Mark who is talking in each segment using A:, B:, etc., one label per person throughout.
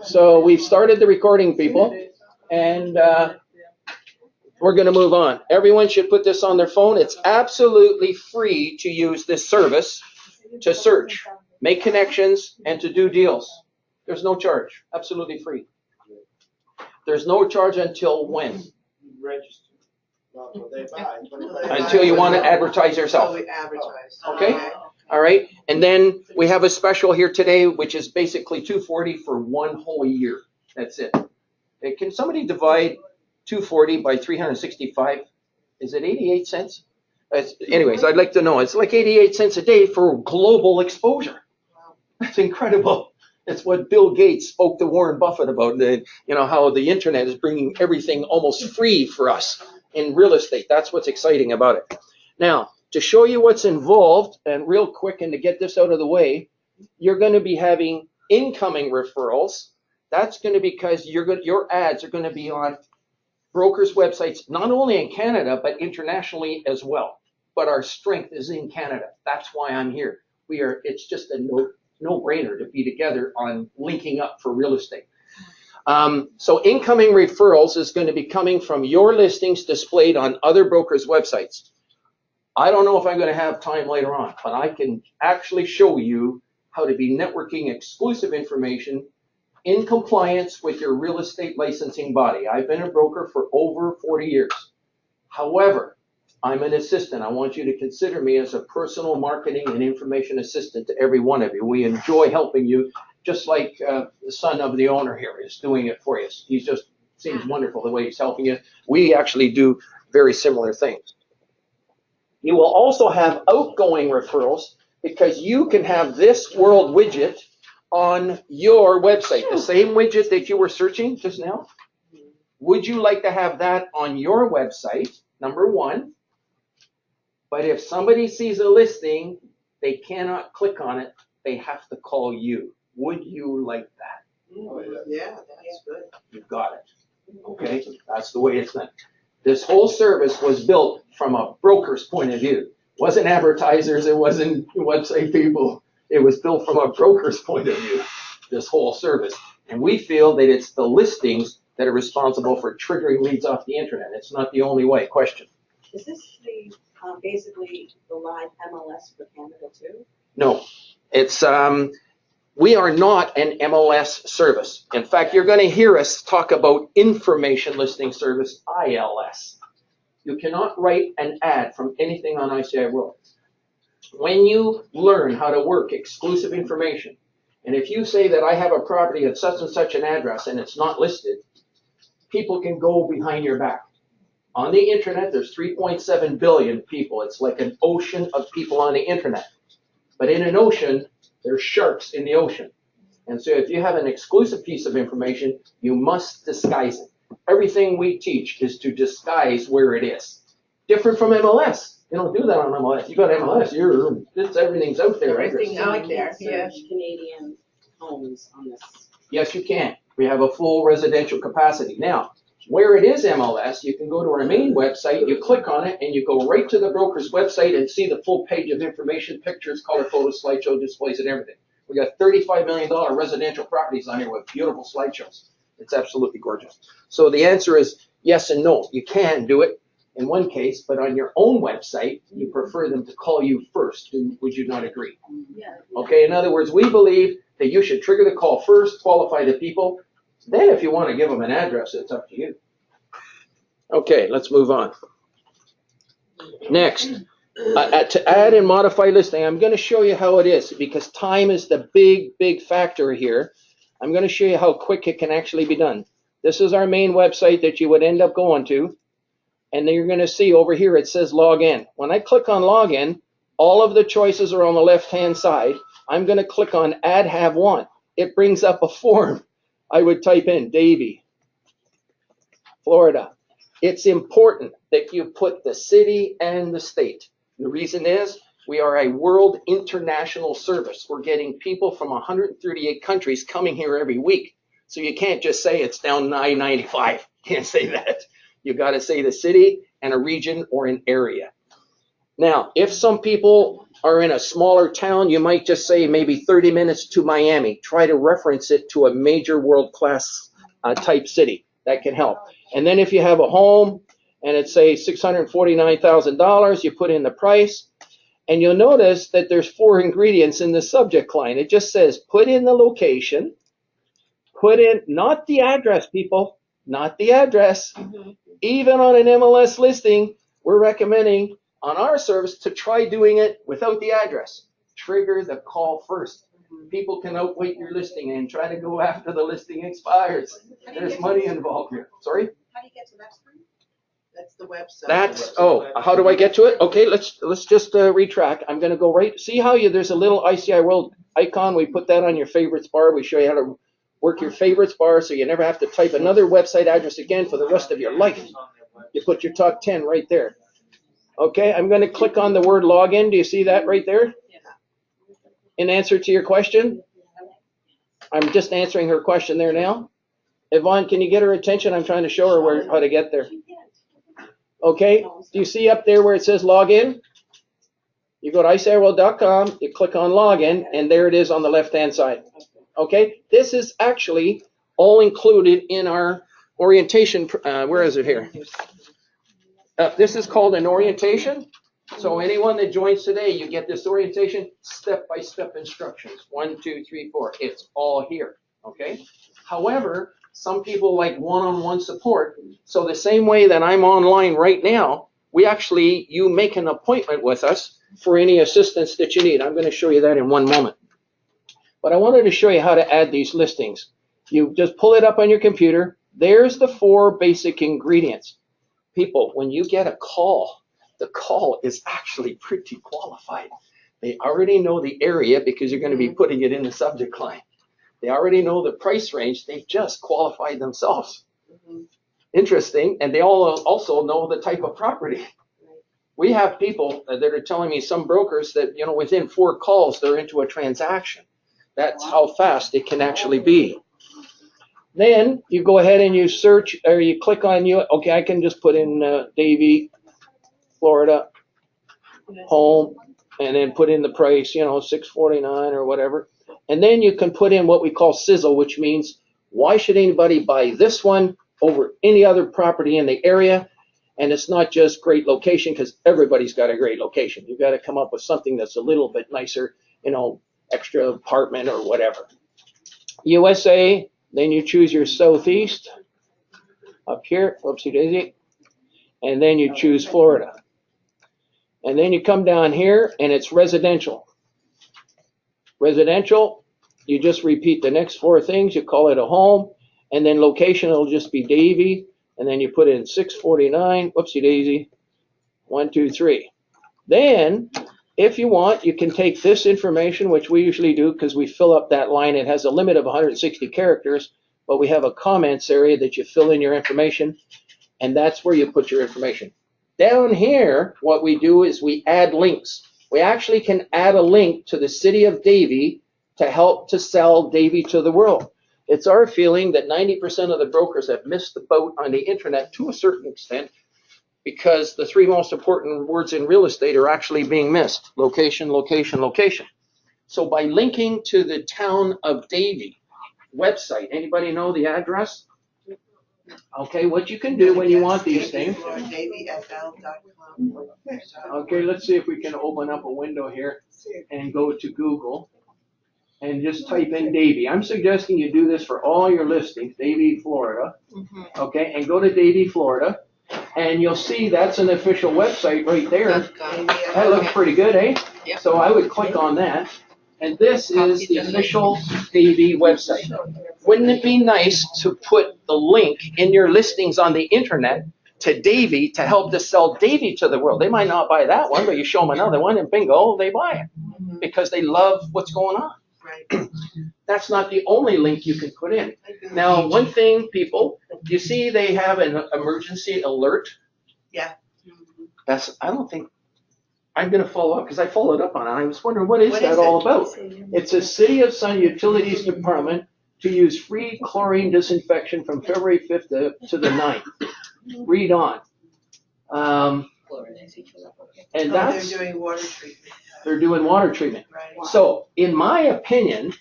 A: So we've started the recording, people, and we're going to move on. Everyone should put this on their phone. It's absolutely free to use this service to search, make connections, and to do deals. There's no charge. Absolutely free. There's no charge until when?
B: Register.
A: Until you want to advertise yourself.
C: So we advertise.
A: Okay? All right. And then we have a special here today, which is basically $240 for one whole year. That's it. Can somebody divide 240 by 365? Is it 88 cents? Anyways, I'd like to know. It's like 88 cents a day for global exposure. That's incredible. It's what Bill Gates spoke to Warren Buffett about, how the internet is bringing everything almost free for us in real estate. That's what's exciting about it. Now, to show you what's involved, and real quick, and to get this out of the way, you're going to be having incoming referrals. That's going to be because your ads are going to be on brokers' websites, not only in Canada, but internationally as well. But our strength is in Canada. That's why I'm here. It's just a no-brainer to be together on linking up for real estate. So incoming referrals is going to be coming from your listings displayed on other brokers' websites. I don't know if I'm going to have time later on, but I can actually show you how to be networking exclusive information in compliance with your real estate licensing body. I've been a broker for over 40 years. However, I'm an assistant. I want you to consider me as a personal marketing and information assistant to every one of you. We enjoy helping you, just like the son of the owner here is doing it for you. He just seems wonderful the way he's helping you. We actually do very similar things. You will also have outgoing referrals because you can have this world widget on your website, the same widget that you were searching just now. Would you like to have that on your website? Number one. But if somebody sees a listing, they cannot click on it. They have to call you. Would you like that?
C: Yeah, that's good.
A: You've got it. Okay, that's the way it's done. This whole service was built from a broker's point of view. It wasn't advertisers, it wasn't website people. It was built from a broker's point of view, this whole service. And we feel that it's the listings that are responsible for triggering leads off the internet. It's not the only way. Question?
D: Is this basically the live MLS for Canada too?
A: No, it's we are not an MLS service. In fact, you're going to hear us talk about information listing service, ILS. You cannot write an ad from anything on ICIWorld. When you learn how to work exclusive information, and if you say that I have a property at such and such an address and it's not listed, people can go behind your back. On the internet, there's 3.7 billion people. It's like an ocean of people on the internet. But in an ocean, there's sharks in the ocean. And so if you have an exclusive piece of information, you must disguise it. Everything we teach is to disguise where it is. Different from MLS. You don't do that on MLS. You got MLS, everything's out there, right?
C: Everything's out there,
D: Search Canadian homes on this.
A: Yes, you can. We have a full residential capacity. Now, where it is MLS, you can go to our main website, you click on it, and you go right to the broker's website and see the full page of information, pictures, color photos, slideshow displays, and everything. We got $35 million residential properties on here with beautiful slideshows. It's absolutely gorgeous. So the answer is yes and no. You can do it in one case, but on your own website, you prefer them to call you first. Would you not agree?
D: Yeah.
A: Okay, in other words, we believe that you should trigger the call first, qualify the people. Then if you want to give them an address, it's up to you. Okay, let's move on. Next, to add and modify listing, I'm going to show you how it is because time is the big factor here. I'm going to show you how quick it can actually be done. This is our main website that you would end up going to. And then you're going to see over here it says log in. When I click on login, all of the choices are on the left-hand side. I'm going to click on add have one. It brings up a form. I would type in Davie, Florida. It's important that you put the city and the state. The reason is we are a world international service. We're getting people from 138 countries coming here every week. So you can't just say it's down I-95. Can't say that. You got to say the city and a region or an area. Now, if some people are in a smaller town, you might just say maybe 30 minutes to Miami. Try to reference it to a major world-class type city. That can help. And then if you have a home and it's say $649,000, you put in the price, and you'll notice that there's 4 ingredients in the subject line. It just says put in the location, put in, not the address, people, not the address. Even on an MLS listing, we're recommending on our service to try doing it without the address. Trigger the call first. People can outwait your listing and try to go after the listing expires. There's money involved here. Sorry?
D: How do you get to that screen?
C: That's the website.
A: How do I get to it? Okay, let's just retrack. I'm going to go right. See how there's a little ICIWorld icon? We put that on your favorites bar. We show you how to work your favorites bar so you never have to type another website address again for the rest of your life. You put your top 10 right there. Okay, I'm going to click on the word login. Do you see that right there? In answer to your question? I'm just answering her question there now. Yvonne, can you get her attention? I'm trying to show her how to get there. Okay, do you see up there where it says login? You go to ICIWorld.com, you click on login, and there it is on the left-hand side. Okay, this is actually all included in our orientation. Where is it here? This is called an orientation. So anyone that joins today, you get this orientation, step-by-step instructions. 1, 2, 3, 4. It's all here. Okay. However, some people like one-on-one support. So the same way that I'm online right now, you make an appointment with us for any assistance that you need. I'm going to show you that in one moment. But I wanted to show you how to add these listings. You just pull it up on your computer. There's the 4 basic ingredients. People, when you get a call, the call is actually pretty qualified. They already know the area because you're going to be putting it in the subject line. They already know the price range. They've just qualified themselves. Interesting. And they all also know the type of property. We have people that are telling me, some brokers, that within 4 calls, they're into a transaction. That's how fast it can actually be. Then you go ahead and you search, or you click on okay, I can just put in Davie, Florida, home, and then put in the price, $649 or whatever. And then you can put in what we call sizzle, which means why should anybody buy this one over any other property in the area? And it's not just great location, because everybody's got a great location. You've got to come up with something that's a little bit nicer, extra apartment or whatever. USA, then you choose your southeast up here, whoopsie daisy, and then you choose Florida. And then you come down here and it's residential. Residential, you just repeat the next 4 things. You call it a home, and then location will just be Davie, and then you put in 649, whoopsie daisy, 1, 2, 3. Then, if you want, you can take this information, which we usually do because we fill up that line. It has a limit of 160 characters, but we have a comments area that you fill in your information, and that's where you put your information. Down here, what we do is we add links. We actually can add a link to the city of Davie to help to sell Davie to the world. It's our feeling that 90% of the brokers have missed the boat on the internet to a certain extent, because the 3 most important words in real estate are actually being missed: location, location, location. So by linking to the town of Davie website, anybody know the address? Okay, what you can do when you want these things. Okay, let's see if we can open up a window here and go to Google and just type in Davie. I'm suggesting you do this for all your listings, Davie, Florida. Okay, and go to Davie, Florida, and you'll see that's an official website right there. That looks pretty good, eh? So I would click on that. And this is the official Davie website. Wouldn't it be nice to put the link in your listings on the internet to Davie to help to sell Davie to the world? They might not buy that one, but you show them another one and bingo, they buy it because they love what's going on. Right. That's not the only link you can put in. Now, one thing, people, you see they have an emergency alert?
C: Yeah.
A: I don't think, I'm going to follow up because I followed up on it. I was wondering, what is that all about? It's a City of Sun Utilities Department to use free chlorine disinfection from February 5th to the 9th. Read on. And
C: Oh,
A: that's,
C: they're doing water treatment.
A: they're doing water treatment.
C: Right.
A: So, in my opinion,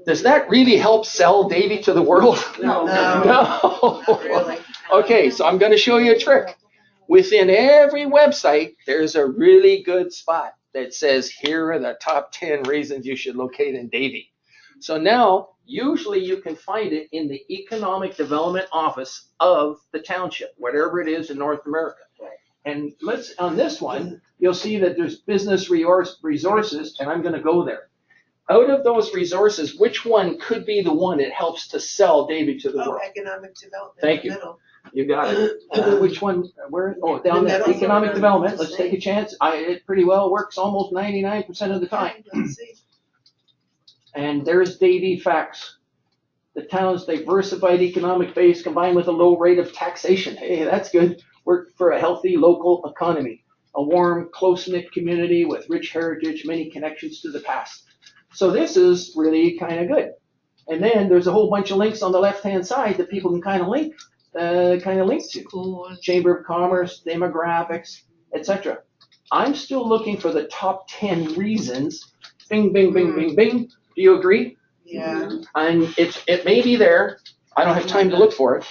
A: does that really help sell Davy to the world?
D: No.
C: No.
A: No.
C: Not really.
A: Okay, so I'm going to show you a trick. Within every website, there's a really good spot that says, here are the top 10 reasons you should locate in Davie. So now, usually you can find it in the Economic Development Office of the township, whatever it is in North America. And on this one, you'll see that there's business resources, and I'm going to go there. Out of those resources, which one could be the one that helps to sell Davie to the
C: Oh,
A: world?
C: economic development.
A: Thank you.
C: Middle.
A: You got it. Which one? Where? Oh, down there.
C: middle.
A: Economic development. Let's take a chance. It pretty well works almost 99% of the time.
C: Let's see.
A: And there's Davie facts. The town's diversified economic base combined with a low rate of taxation. Hey, that's good. Work for a healthy local economy. A warm, close-knit community with rich heritage, many connections to the past. So this is really kind of good. And then there's a whole bunch of links on the left-hand side that people can kind of link to.
B: Cool.
A: Chamber of Commerce, demographics, etc. I'm still looking for the top 10 reasons. Bing, bing, bing, bing, bing. Do you agree?
C: Yeah.
A: And it may be there. I don't have time to look for it.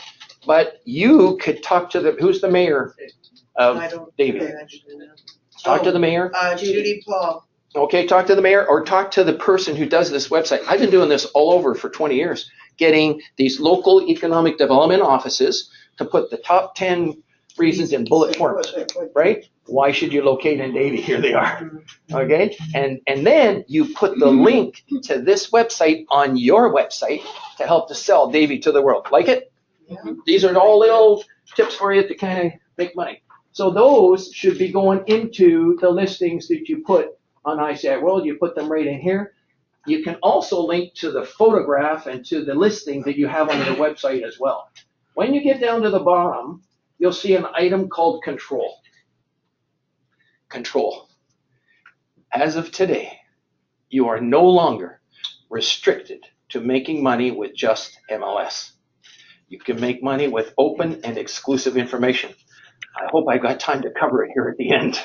A: But you could talk to who's the mayor
C: I
A: of
C: don't.
A: Davie?
C: actually know.
A: Talk to the mayor.
C: Judy Paul.
A: Okay, talk to the mayor or talk to the person who does this website. I've been doing this all over for 20 years, getting these local economic development offices to put the top 10 reasons in bullet points, right? Why should you locate in Davie? Here they are, okay? And then you put the link to this website on your website to help to sell Davie to the world. Like it? These are all little tips for you to kind of make money. So those should be going into the listings that you put on ICIWorld. You put them right in here. You can also link to the photograph and to the listing that you have on your website as well. When you get down to the bottom, you'll see an item called control. Control. As of today, you are no longer restricted to making money with just MLS. You can make money with open and exclusive information. I hope I got time to cover it here at the end.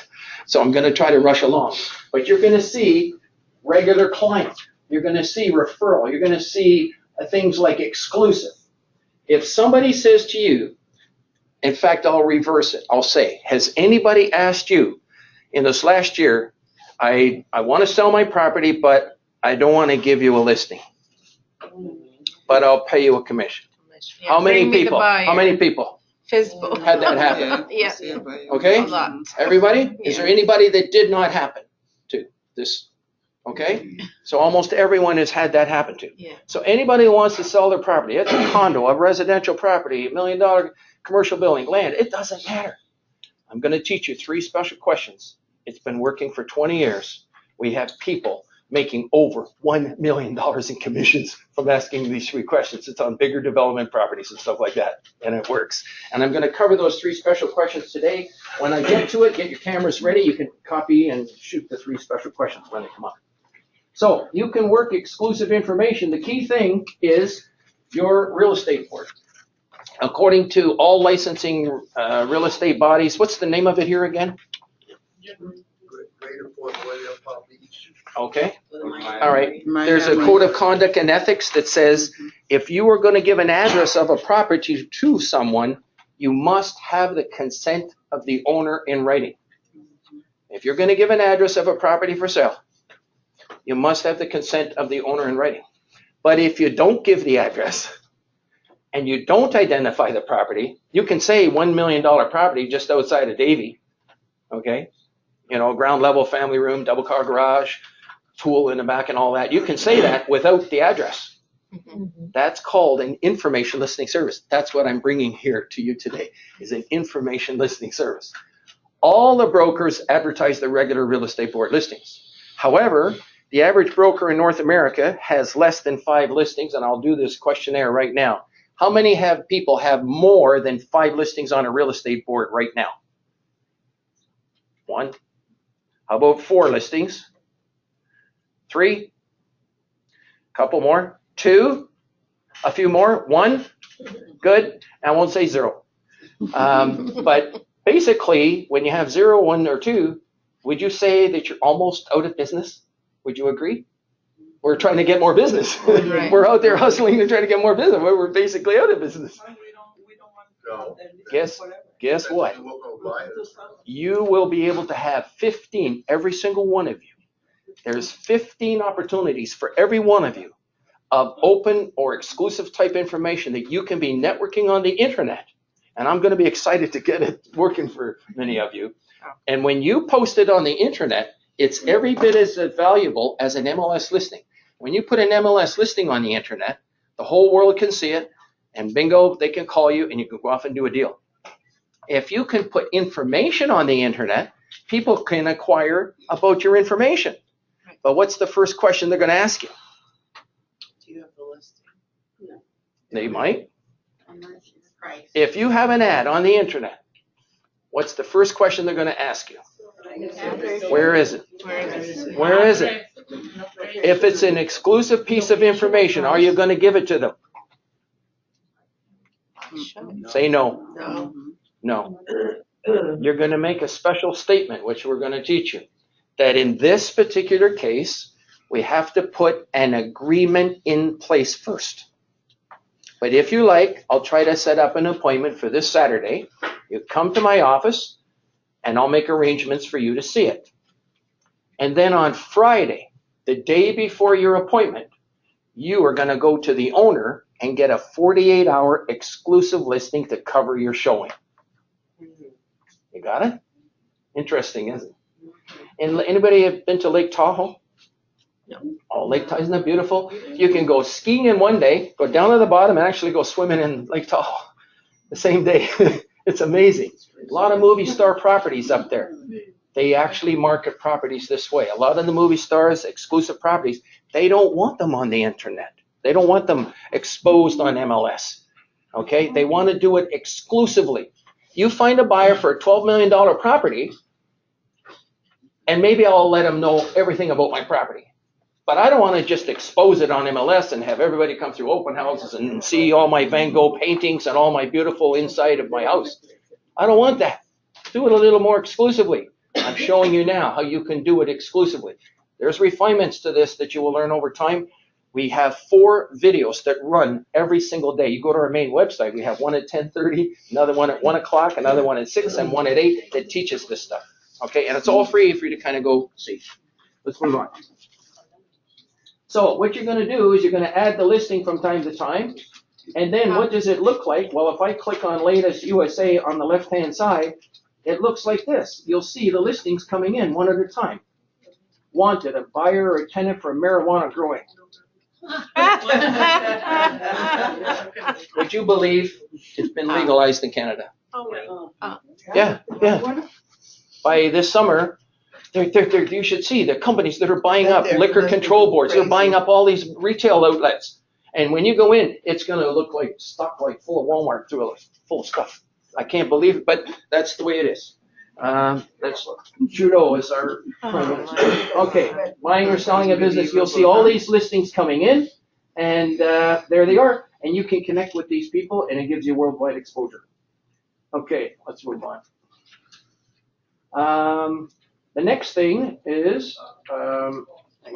A: So I'm going to try to rush along. But you're going to see regular client. You're going to see referral. You're going to see things like exclusive. If somebody says to you, in fact, I'll reverse it. I'll say, has anybody asked you in this last year, I want to sell my property, but I don't want to give you a listing, but I'll pay you a commission?
B: Yeah,
A: How many
B: bring me the
A: people?
B: buyer.
A: How many people
B: Facebook.
A: had that happen?
B: Yeah.
A: Okay?
B: A lot.
A: Everybody? Is there anybody that did not happen to this? Okay? So almost everyone has had that happen to.
B: Yeah.
A: So anybody who wants to sell their property, it's a condo, a residential property, $1 million commercial building, land, it doesn't matter. I'm going to teach you 3 special questions. It's been working for 20 years. We have people making over $1 million in commissions from asking these 3 questions. It's on bigger development properties and stuff like that, and it works. And I'm going to cover those 3 special questions today. When I get to it, get your cameras ready. You can copy and shoot the 3 special questions when they come up. So you can work exclusive information. The key thing is your real estate board. According to all licensing real estate bodies, what's the name of it here again?
E: Greater Fort William, Palm Beach.
A: Okay. All right. There's a code of conduct and ethics that says if you are going to give an address of a property to someone, you must have the consent of the owner in writing. If you're going to give an address of a property for sale, you must have the consent of the owner in writing. But if you don't give the address and you don't identify the property, you can say $1 million property just outside of Davie, okay? You know, ground level, family room, double car garage, pool in the back and all that. You can say that without the address. That's called an information listing service. That's what I'm bringing here to you today, is an information listing service. All the brokers advertise the regular real estate board listings. However, the average broker in North America has less than 5 listings, and I'll do this questionnaire right now. How many people have more than 5 listings on a real estate board right now? 1. How about 4 listings? 3? Couple more? 2? A few more? 1? Good. I won't say 0. But basically, when you have 0, 1, or 2, would you say that you're almost out of business? Would you agree? We're trying to get more business.
C: Right.
A: We're out there hustling to try to get more business. We're basically out of business.
C: We don't want.
E: No.
A: Guess what?
E: You won't go buy it.
A: You will be able to have 15, every single one of you. There's 15 opportunities for every one of you of open or exclusive type information that you can be networking on the internet. And I'm going to be excited to get it working for many of you. And when you post it on the internet, it's every bit as valuable as an MLS listing. When you put an MLS listing on the internet, the whole world can see it, and bingo, they can call you and you can go off and do a deal. If you can put information on the internet, people can acquire about your information. But what's the first question they're going to ask you?
C: Do you have the listing?
A: They might.
C: Price.
A: If you have an ad on the internet, what's the first question they're going to ask you? Where is it? Where is it? If it's an exclusive piece of information, are you going to give it to them? Say no.
C: No.
A: No. You're going to make a special statement, which we're going to teach you, that in this particular case, we have to put an agreement in place first. But if you like, I'll try to set up an appointment for this Saturday. You come to my office, and I'll make arrangements for you to see it. And then on Friday, the day before your appointment, you are going to go to the owner and get a 48-hour exclusive listing to cover your showing. You got it? Interesting, isn't it? And anybody have been to Lake Tahoe?
C: No.
A: Oh, Lake Tahoe, isn't that beautiful? You can go skiing in one day, go down to the bottom, and actually go swimming in Lake Tahoe the same day. It's amazing. A lot of movie star properties up there. They actually market properties this way. A lot of the movie stars, exclusive properties, they don't want them on the internet. They don't want them exposed on MLS. Okay? They want to do it exclusively. You find a buyer for a $12 million property, and maybe I'll let them know everything about my property. But I don't want to just expose it on MLS and have everybody come through open houses and see all my Van Gogh paintings and all my beautiful inside of my house. I don't want that. Do it a little more exclusively. I'm showing you now how you can do it exclusively. There's refinements to this that you will learn over time. We have 4 videos that run every single day. You go to our main website. We have one at 10:30, another one at 1 o'clock, another one at 6, and one at 8 that teaches this stuff. Okay, and it's all free for you to kind of go see. Let's move on. So what you're going to do is you're going to add the listing from time to time. And then what does it look like? Well, if I click on Latest USA on the left-hand side, it looks like this. You'll see the listings coming in one at a time. Wanted, a buyer or a tenant for marijuana growing. Would you believe it's been legalized in Canada? Yeah. By this summer, you should see the companies that are buying up liquor control boards. They're buying up all these retail outlets. And when you go in, it's going to look like stock like full of Walmart full of stuff. I can't believe it, but that's the way it is. That's Trudeau is our president. Okay, buying or selling a business. You'll see all these listings coming in, and there they are. And you can connect with these people, and it gives you worldwide exposure. Okay, let's move on. The next thing is, hang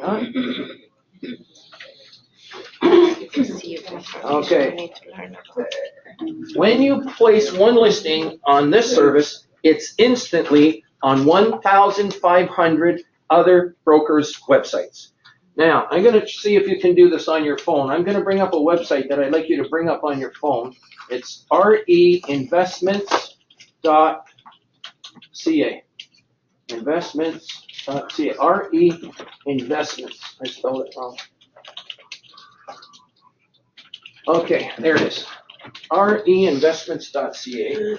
A: on. Okay. When you place one listing on this service, it's instantly on 1,500 other brokers' websites. Now, I'm going to see if you can do this on your phone. I'm going to bring up a website that I'd like you to bring up on your phone. It's reinvestments.ca. Investments.ca. Re-investments. I spelled it wrong. Okay, there it is. Reinvestments.ca.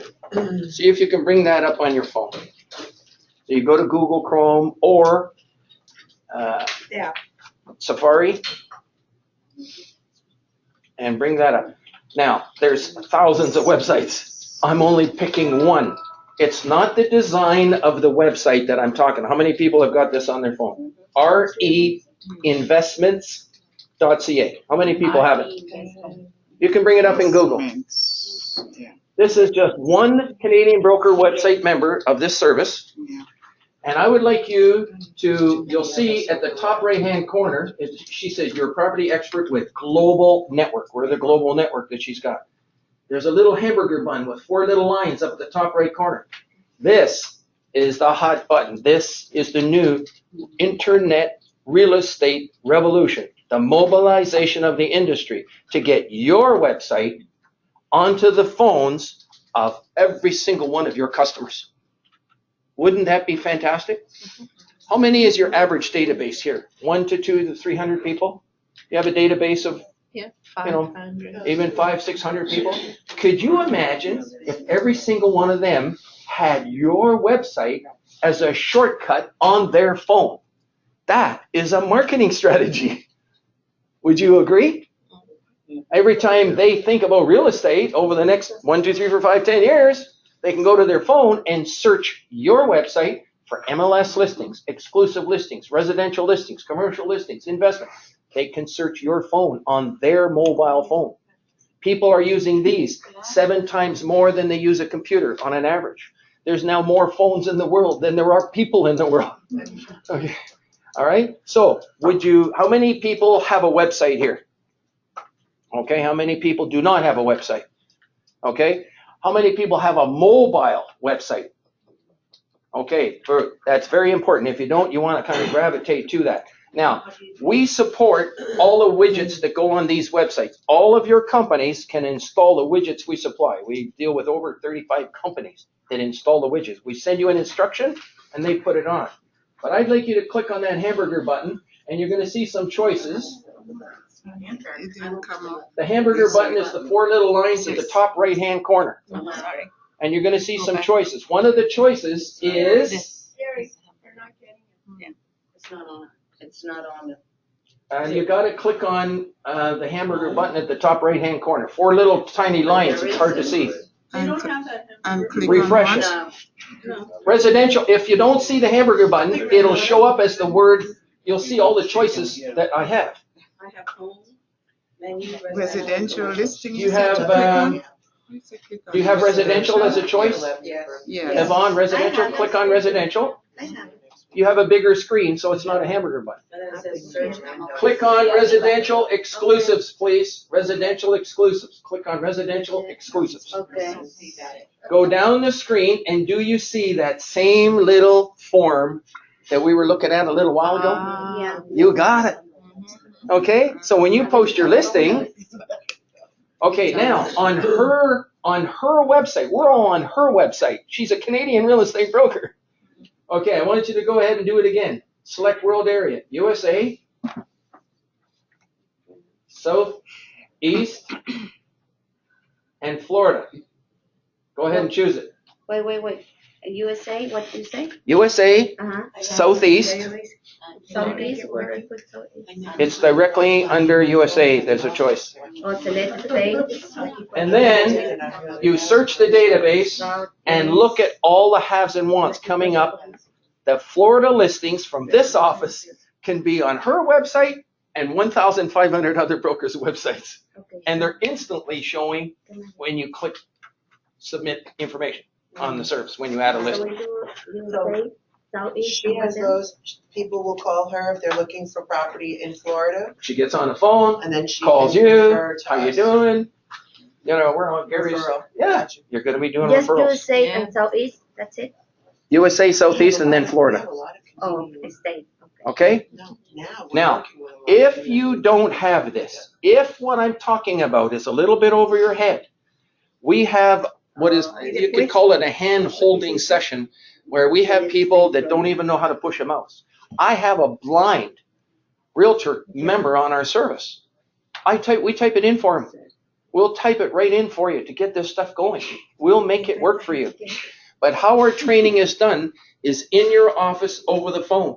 A: See if you can bring that up on your phone. So you go to Google Chrome or Safari and bring that up. Now, there's thousands of websites. I'm only picking one. It's not the design of the website that I'm talking. How many people have got this on their phone? Reinvestments.ca. How many people have it? You can bring it up in Google. This This is just one Canadian broker website member of this service. And I would like you to, you'll see at the top right-hand corner, she says, you're a property expert with global network. We're the global network that she's got. There's a little hamburger bun with 4 little lines up at the top right corner. This is the hot button. This is the new internet real estate revolution, the mobilization of the industry to get your website onto the phones of every single one of your customers. Wouldn't that be fantastic? How many is your average database here? 1 to 2 to 300 people? You have a database of,
B: Yeah,
A: you know,
B: 500.
A: even 500-600 people? Could you imagine if every single one of them had your website as a shortcut on their phone? That is a marketing strategy. Would you agree? Every time they think about real estate over the next 1, 2, 3, 4, 5, 10 years, they can go to their phone and search your website for MLS listings, exclusive listings, residential listings, commercial listings, investment. They can search your phone on their mobile phone. People are using these 7 times more than they use a computer on an average. There's now more phones in the world than there are people in the world. Okay. All right. So how many people have a website here? Okay. How many people do not have a website? Okay. How many people have a mobile website? Okay. That's very important. If you don't, you want to kind of gravitate to that. Now, we support all the widgets that go on these websites. All of your companies can install the widgets we supply. We deal with over 35 companies that install the widgets. We send you an instruction and they put it on. But I'd like you to click on that hamburger button and you're going to see some choices.
C: It didn't come up.
A: The hamburger button is the 4 little lines at the top right-hand corner.
B: I'm sorry.
A: And you're going to see some choices. One of the choices is,
D: Jerry, you're not getting it.
B: Yeah.
D: It's not on. It's not on.
A: and you got to click on the hamburger button at the top right-hand corner. 4 little tiny lines. It's hard to see.
D: They don't have that.
C: And click
A: Refresh
C: on
A: it.
C: what?
D: No.
A: Residential, if you don't see the hamburger button, it'll show up as the word, you'll see all the choices that I have.
D: I have home, menu,
C: Residential listing.
A: You have, do you have residential as a choice?
C: Yeah.
A: Yvonne, residential, click on residential.
B: I have it.
A: You have a bigger screen, so it's not a hamburger button.
D: And then it says search.
A: Click on residential exclusives, please. Residential exclusives. Click on residential exclusives.
D: Okay.
A: Go down the screen and do you see that same little form that we were looking at a little while ago?
B: Yeah.
A: You got it. Okay, so when you post your listing, okay, now on her website, we're all on her website. She's a Canadian real estate broker. Okay, I want you to go ahead and do it again. Select world area, USA, South, East, and Florida. Go ahead and choose it.
B: Wait. USA, what do you say?
A: USA,
B: Uh-huh.
A: Southeast,
B: Southeast, where I put Southeast?
A: it's directly under USA, there's a choice.
B: Oh, select state.
A: And then you search the database and look at all the haves and wants coming up. The Florida listings from this office can be on her website and 1,500 other brokers' websites.
B: Okay.
A: And they're instantly showing when you click submit information on the service, when you add a
B: So
A: listing.
B: we do USA, Southeast,
F: She has those, people will call her if they're looking for property in Florida,
A: She gets on the phone,
F: and then she
A: calls
F: can
A: you,
F: refer to
A: how you
F: us.
A: doing? You know, we're on Gary's,
F: Referral.
A: yeah, you're gonna be doing
B: Just
A: referrals.
B: USA and Southeast, that's it?
A: USA, Southeast, and then
F: We
A: Florida,
F: have a lot of
B: Oh,
F: Canadian-
B: state, okay.
A: okay?
F: No, now. we're
A: Now,
F: working with a lot of
A: If
F: Canadian-
A: you don't have this, if what I'm talking about is a little bit over your head, we have what is, you could call it a hand-holding session where we have people that don't even know how to push a mouse. I have a blind realtor member on our service. We type it in for him. We'll type it right in for you to get this stuff going. We'll make it work for you. But how our training is done is in your office over the phone.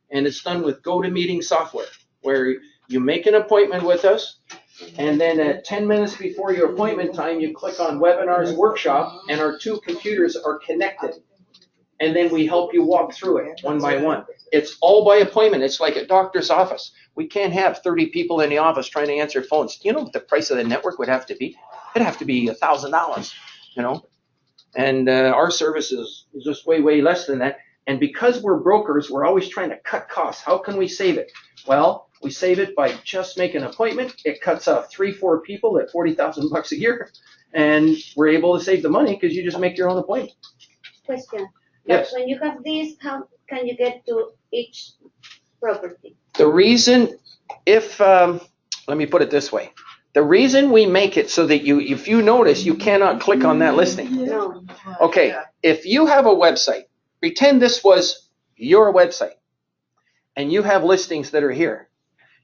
A: And it's done with GoToMeeting software, where you make an appointment with us, and then at 10 minutes before your appointment time, you click on Webinars Workshop, and our 2 computers are connected. And then we help you walk through it one by one. It's all by appointment. It's like a doctor's office. We can't have 30 people in the office trying to answer phones. Do you know what the price of the network would have to be? It'd have to be $1,000. you know? And our service is just way, way less than that. And because we're brokers, we're always trying to cut costs. How can we save it? Well, we save it by just making an appointment. It cuts off 3-4 people at $40,000 a year. And we're able to save the money because you just make your own appointment.
B: Question.
A: Yes.
B: But when you have this, how can you get to each property?
A: The reason, let me put it this way. The reason we make it so that if you notice, you cannot click on that listing.
B: No.
A: Okay, if you have a website, pretend this was your website, and you have listings that are here.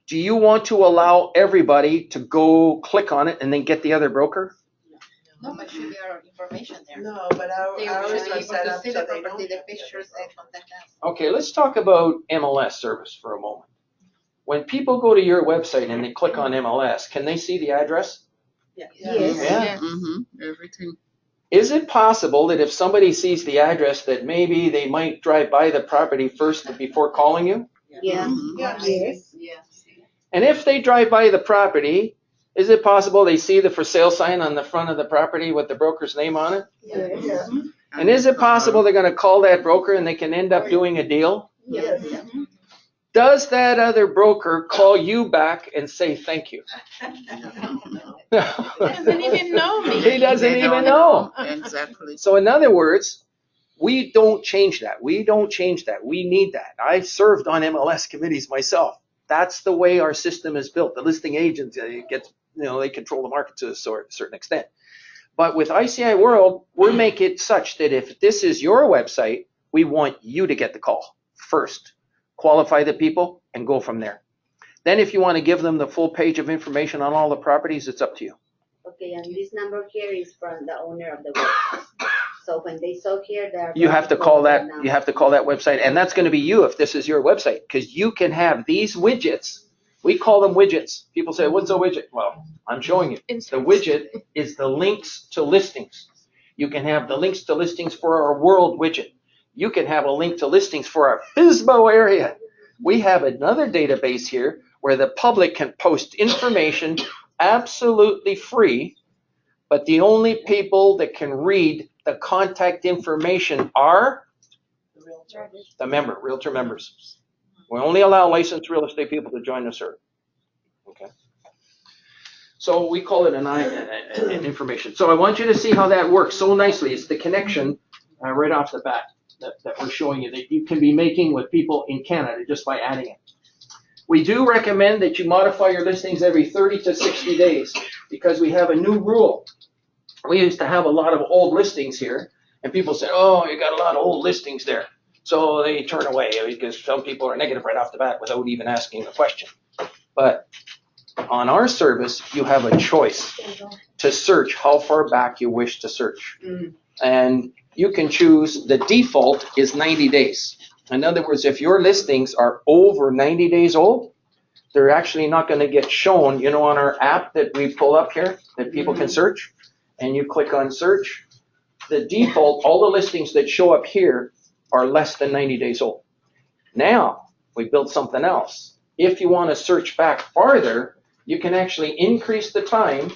A: Do you want to allow everybody to go click on it and then get the other broker?
G: No, but should be our information there.
F: No, but
G: They
F: ours
G: should
F: are
G: be able
F: set
G: to
F: up
G: see
F: so
G: the
F: they
G: property,
F: don't.
G: the pictures, and contact us.
A: Okay, let's talk about MLS service for a moment. When people go to your website and they click on MLS, can they see the address?
B: Yes.
A: Yeah.
C: Everything.
A: Is it possible that if somebody sees the address that maybe they might drive by the property first before calling you?
B: Yeah.
F: Yeah.
B: Yes.
G: Yes.
A: And if they drive by the property, is it possible they see the for sale sign on the front of the property with the broker's name on it?
B: Yes.
A: And is it possible they're going to call that broker and they can end up doing a deal?
B: Yes.
A: Does that other broker call you back and say thank you?
G: Doesn't even know me.
A: He doesn't
C: They
A: even
C: don't
A: know.
C: Exactly.
A: So in other words, we don't change that. We don't change that. We need that. I've served on MLS committees myself. That's the way our system is built. The listing agents they control the market to a certain extent. But with ICIWorld, we make it such that if this is your website, we want you to get the call first. Qualify the people and go from there. Then if you want to give them the full page of information on all the properties, it's up to you.
B: Okay, and this number here is from the owner of the website. So when they saw here, they're.
A: You have to call that website, and that's going to be you if this is your website, because you can have these widgets. We call them widgets. People say, what's a widget? Well, I'm showing you. The widget is the links to listings. You can have the links to listings for our world widget. You can have a link to listings for our FSBO area. We have another database here where the public can post information absolutely free, but the only people that can read the contact information are the realtor members. We only allow licensed real estate people to join the server. Okay. So we call it an information. So I want you to see how that works so nicely. It's the connection right off the bat that we're showing you that you can be making with people in Canada just by adding it. We do recommend that you modify your listings every 30 to 60 days because we have a new rule. We used to have a lot of old listings here, and people said, oh, you got a lot of old listings there. So they turn away because some people are negative right off the bat without even asking the question. But on our service, you have a choice to search how far back you wish to search. And you can choose, the default is 90 days. In other words, if your listings are over 90 days old, they're actually not going to get shown, on our app that we pull up here that people can search. And you click on search. The default, all the listings that show up here are less than 90 days old. Now, we built something else. If you want to search back farther, you can actually increase the time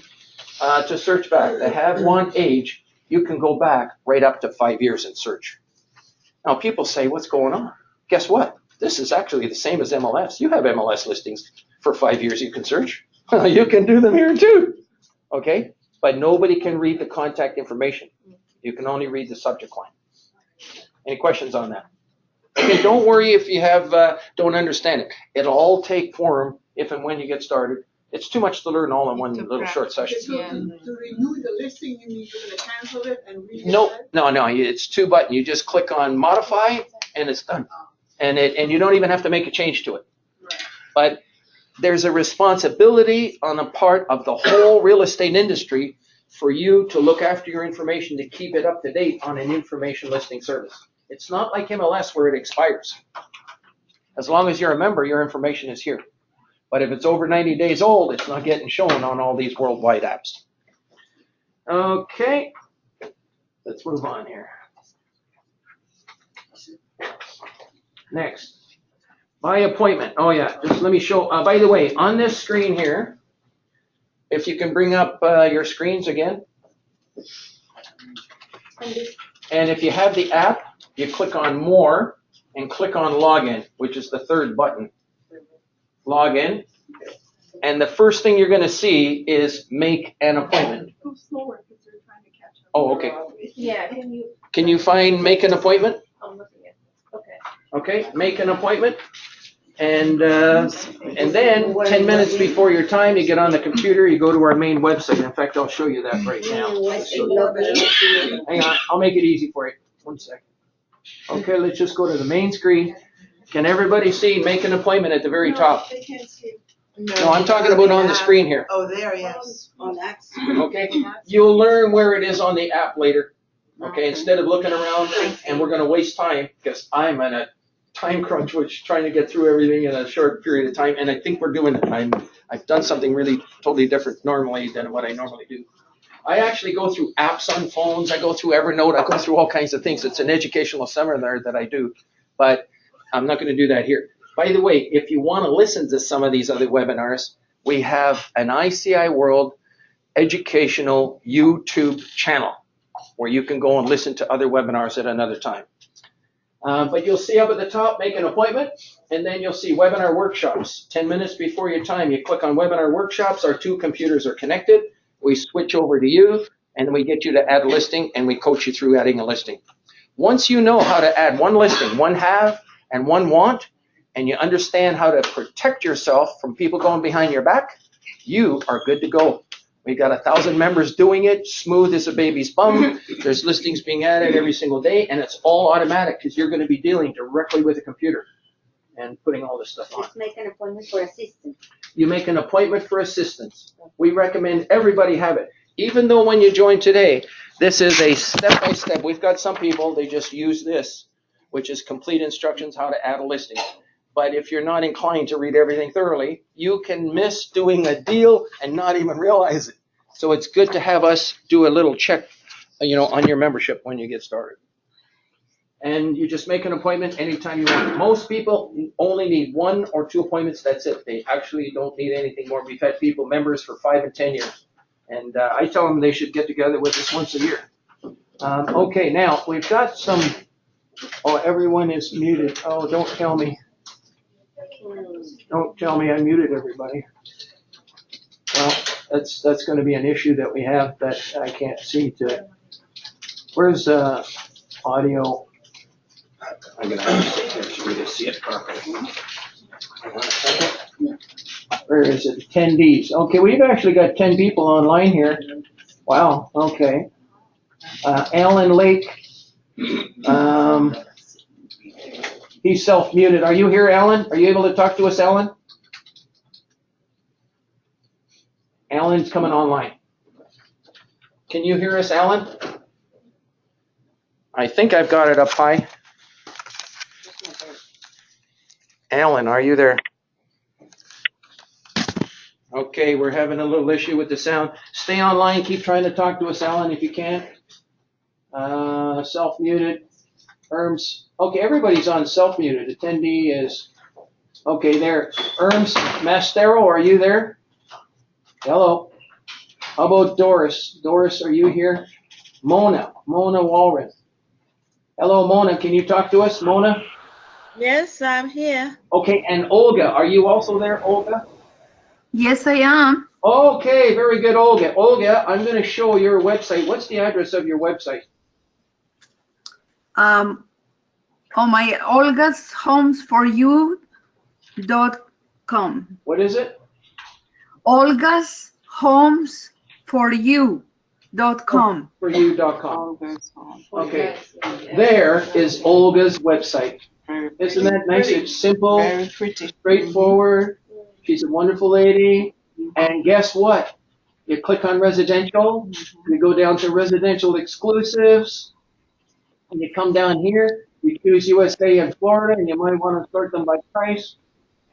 A: to search back. The have want age, you can go back right up to 5 years and search. Now, people say, what's going on? Guess what? This is actually the same as MLS. You have MLS listings for 5 years you can search. You can do them here too. Okay? But nobody can read the contact information. You can only read the subject line. Any questions on that? Okay, don't worry if you don't understand it. It'll all take form if and when you get started. It's too much to learn all in one little short session.
H: So to renew the listing, you mean you're gonna cancel it and read it?
A: No, it's 2 buttons. You just click on modify and it's done. And you don't even have to make a change to it.
H: Right.
A: But there's a responsibility on the part of the whole real estate industry for you to look after your information to keep it up to date on an information listing service. It's not like MLS where it expires. As long as you're a member, your information is here. But if it's over 90 days old, it's not getting shown on all these worldwide apps. Okay, let's move on here. Next, by appointment. Oh yeah, just let me show, by the way, on this screen here, if you can bring up your screens again. And if you have the app, you click on More and click on Login, which is the third button. Login. And the first thing you're going to see is Make an Appointment.
H: Go slower because they're trying to catch up.
A: Oh, okay.
G: Yeah.
A: Can you find Make an Appointment?
G: I'm looking at it. Okay.
A: Okay, make an appointment. And then 10 minutes before your time, you get on the computer, you go to our main website. In fact, I'll show you that right now. Hang on, I'll make it easy for you. 1 second. Okay, let's just go to the main screen. Can everybody see Make an Appointment at the very top?
H: They can't see.
A: No, I'm talking about on the screen here.
F: Oh, there, yes.
D: On X.
A: Okay, you'll learn where it is on the app later. Okay, instead of looking around and we're going to waste time because I'm in a time crunch, which trying to get through everything in a short period of time, and I think we're doing it. I've done something really totally different normally than what I normally do. I actually go through apps on phones. I go through Evernote. I go through all kinds of things. It's an educational seminar that I do, but I'm not going to do that here. By the way, if you want to listen to some of these other webinars, we have an ICIWorld educational YouTube channel where you can go and listen to other webinars at another time. But you'll see up at the top, Make an Appointment, and then you'll see Webinar Workshops. 10 minutes before your time, you click on Webinar Workshops. Our two computers are connected. We switch over to you, and we get you to add a listing, and we coach you through adding a listing. Once you know how to add one listing, one have and one want, and you understand how to protect yourself from people going behind your back, you are good to go. We've got 1,000 members doing it, smooth as a baby's bum. There's listings being added every single day, and it's all automatic because you're going to be dealing directly with the computer and putting all this stuff on.
B: Just make an appointment for assistance.
A: You make an appointment for assistance. We recommend everybody have it. Even though when you join today, this is a step-by-step. We've got some people, they just use this, which is complete instructions how to add a listing. But if you're not inclined to read everything thoroughly, you can miss doing a deal and not even realize it. So it's good to have us do a little check, on your membership when you get started. And you just make an appointment anytime you want. Most people only need 1 or 2 appointments. That's it. They actually don't need anything more. We've had people members for 5 and 10 years. And I tell them they should get together with us once a year. Okay, now we've got some, everyone is muted. Oh, don't tell me. Don't tell me I muted everybody. Well, that's going to be an issue that we have that I can't see to. Where's audio? I'm going to have to sit here so we can see it properly. Hang on a second. Where is it? Attendees. Okay, we've actually got 10 people online here. Wow, okay. Alan Lake. He's self-muted. Are you here, Alan? Are you able to talk to us, Alan? Alan's coming online. Can you hear us, Alan? I think I've got it up high. Alan, are you there? Okay, we're having a little issue with the sound. Stay online. Keep trying to talk to us, Alan, if you can. Self-muted. Erms. Okay, everybody's on self-muted. Attendee is, okay, there. Erms Mastero, are you there? Hello. How about Doris? Doris, are you here? Mona Walren. Hello, Mona. Can you talk to us, Mona?
I: Yes, I'm here.
A: Okay, and Olga, are you also there, Olga?
J: Yes, I am.
A: Okay, very good, Olga. Olga, I'm going to show your website. What's the address of your website?
J: On my olgashomesforyou.com.
A: What is it?
J: olgashomesforyou.com.
A: For you.com. Okay, there is Olga's website. Isn't that nice? It's simple,
F: Very pretty.
A: straightforward. She's a wonderful lady. And guess what? You click on residential, you go down to residential exclusives, and you come down here, you choose USA and Florida, and you might want to sort them by price,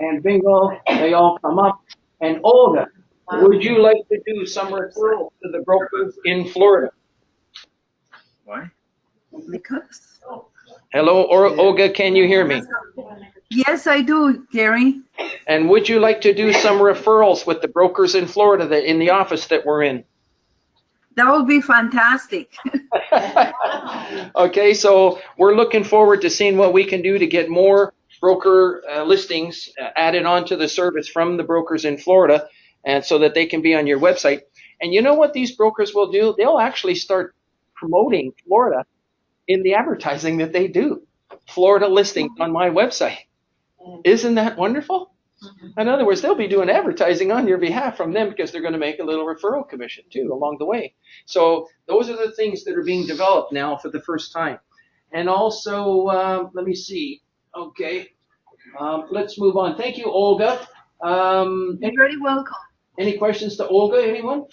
A: and bingo, they all come up. And Olga, would you like to do some referrals to the brokers in Florida?
E: Why?
J: Because.
A: Hello, Olga, can you hear me?
J: Yes, I do, Gary.
A: And would you like to do some referrals with the brokers in Florida in the office that we're in?
J: That would be fantastic.
A: Okay, so we're looking forward to seeing what we can do to get more broker listings added onto the service from the brokers in Florida, and so that they can be on your website. And you know what these brokers will do? They'll actually start promoting Florida in the advertising that they do. Florida listing on my website. Isn't that wonderful? In other words, they'll be doing advertising on your behalf from them because they're going to make a little referral commission too along the way. So those are the things that are being developed now for the first time. And also, let me see. Okay, let's move on. Thank you, Olga.
J: You're very welcome.
A: Any questions to Olga, anyone?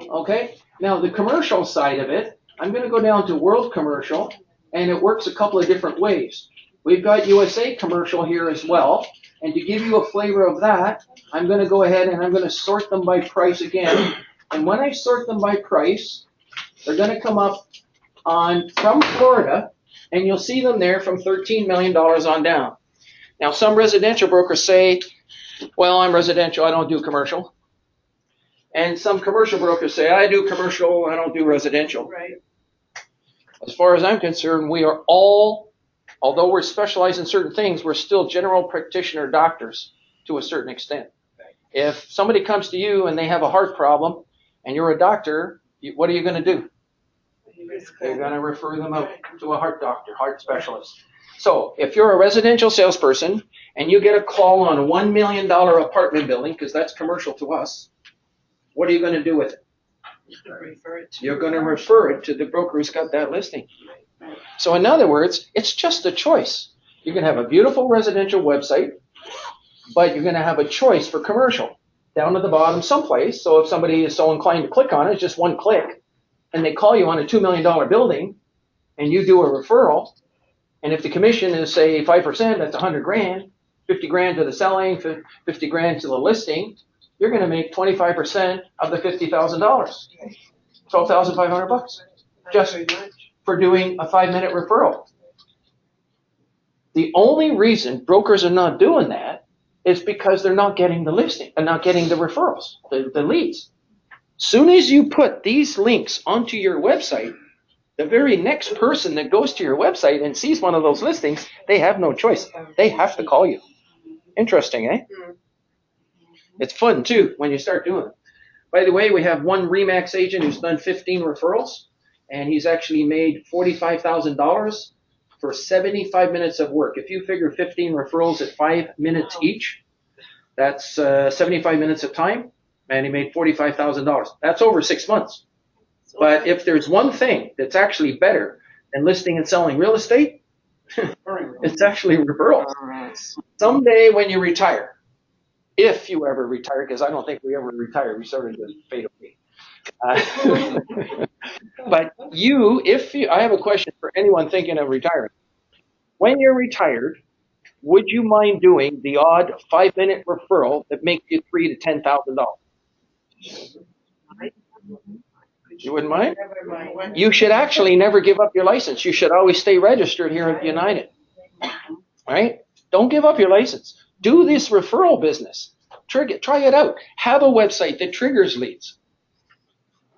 A: Okay, now the commercial side of it, I'm going to go down to World Commercial, and it works a couple of different ways. We've got USA Commercial here as well, and to give you a flavor of that, I'm going to go ahead and I'm going to sort them by price again. And when I sort them by price, they're going to come up from Florida, and you'll see them there from $13 million on down. Now, some residential brokers say, well, I'm residential, I don't do commercial. And some commercial brokers say, I do commercial, I don't do residential.
F: Right.
A: As far as I'm concerned, we are all, although we're specialized in certain things, we're still general practitioner doctors to a certain extent. If somebody comes to you and they have a heart problem and you're a doctor, what are you going to do? You're going to refer them out to a heart doctor, heart specialist. So if you're a residential salesperson and you get a call on a $1 million apartment building, because that's commercial to us, what are you going to do with it? You're going to refer it to the broker who's got that listing. So in other words, it's just a choice. You can have a beautiful residential website, but you're going to have a choice for commercial down at the bottom someplace. So if somebody is so inclined to click on it, it's just one click, and they call you on a $2 million building, and you do a referral, and if the commission is, say, 5%, that's 100 grand, 50 grand to the selling, 50 grand to the listing, you're going to make 25% of the $50,000, $12,500 just for doing a 5-minute referral. The only reason brokers are not doing that is because they're not getting the listing and not getting the referrals, the leads. Soon as you put these links onto your website, the very next person that goes to your website and sees one of those listings, they have no choice. They have to call you. Interesting, eh? It's fun, too, when you start doing it. By the way, we have one RE/MAX agent who's done 15 referrals, and he's actually made $45,000 for 75 minutes of work. If you figure 15 referrals at 5 minutes each, that's 75 minutes of time, and he made $45,000. That's over 6 months. But if there's one thing that's actually better than listing and selling real estate, it's actually referrals. Someday when you retire, if you ever retire, because I don't think we ever retire, we sort of just fade away. But I have a question for anyone thinking of retiring. When you're retired, would you mind doing the odd 5-minute referral that makes you $3,000 to $10,000? You wouldn't mind? You should actually never give up your license. You should always stay registered here at United. Right? Don't give up your license. Do this referral business. Try it out. Have a website that triggers leads.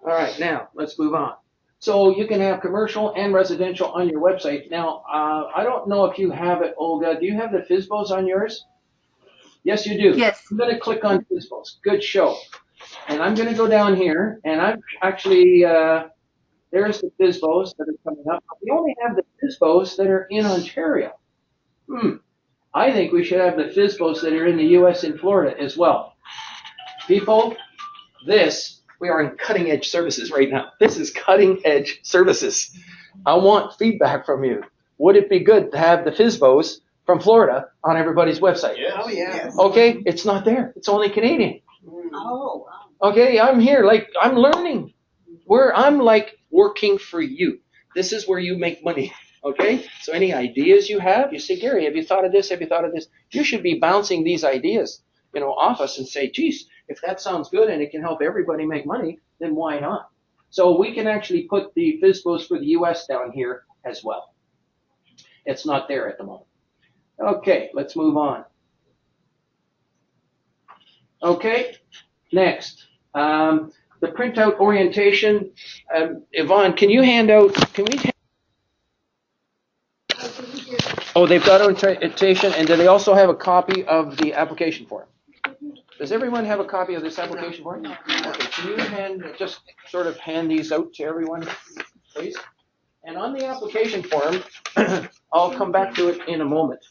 A: All right, now let's move on. So you can have commercial and residential on your website. Now, I don't know if you have it, Olga. Do you have the FSBOs on yours? Yes, you do.
J: Yes.
A: I'm going to click on FSBOs. Good show. And I'm going to go down here, and I'm actually, there's the FSBOs that are coming up. We only have the FSBOs that are in Ontario. I think we should have the FSBOs that are in the U.S. and Florida as well. People, we are in cutting edge services right now. This is cutting edge services. I want feedback from you. Would it be good to have the FSBOs from Florida on everybody's website?
E: Yes.
F: Oh, yeah.
A: Okay, it's not there. It's only Canadian.
D: Oh, wow.
A: Okay, I'm here, I'm learning. I'm working for you. This is where you make money. Okay, so any ideas you have, you say, Gary, have you thought of this? Have you thought of this? You should be bouncing these ideas, off us and say, geez, if that sounds good and it can help everybody make money, then why not? So we can actually put the FSBOs for the U.S. down here as well. It's not there at the moment. Okay, let's move on. Okay, next. the printout orientation, Yvonne, can you hand out, oh, they've got orientation, and do they also have a copy of the application form? Does everyone have a copy of this application form? Okay, can you just sort of hand these out to everyone, please? And on the application form, I'll come back to it in a moment.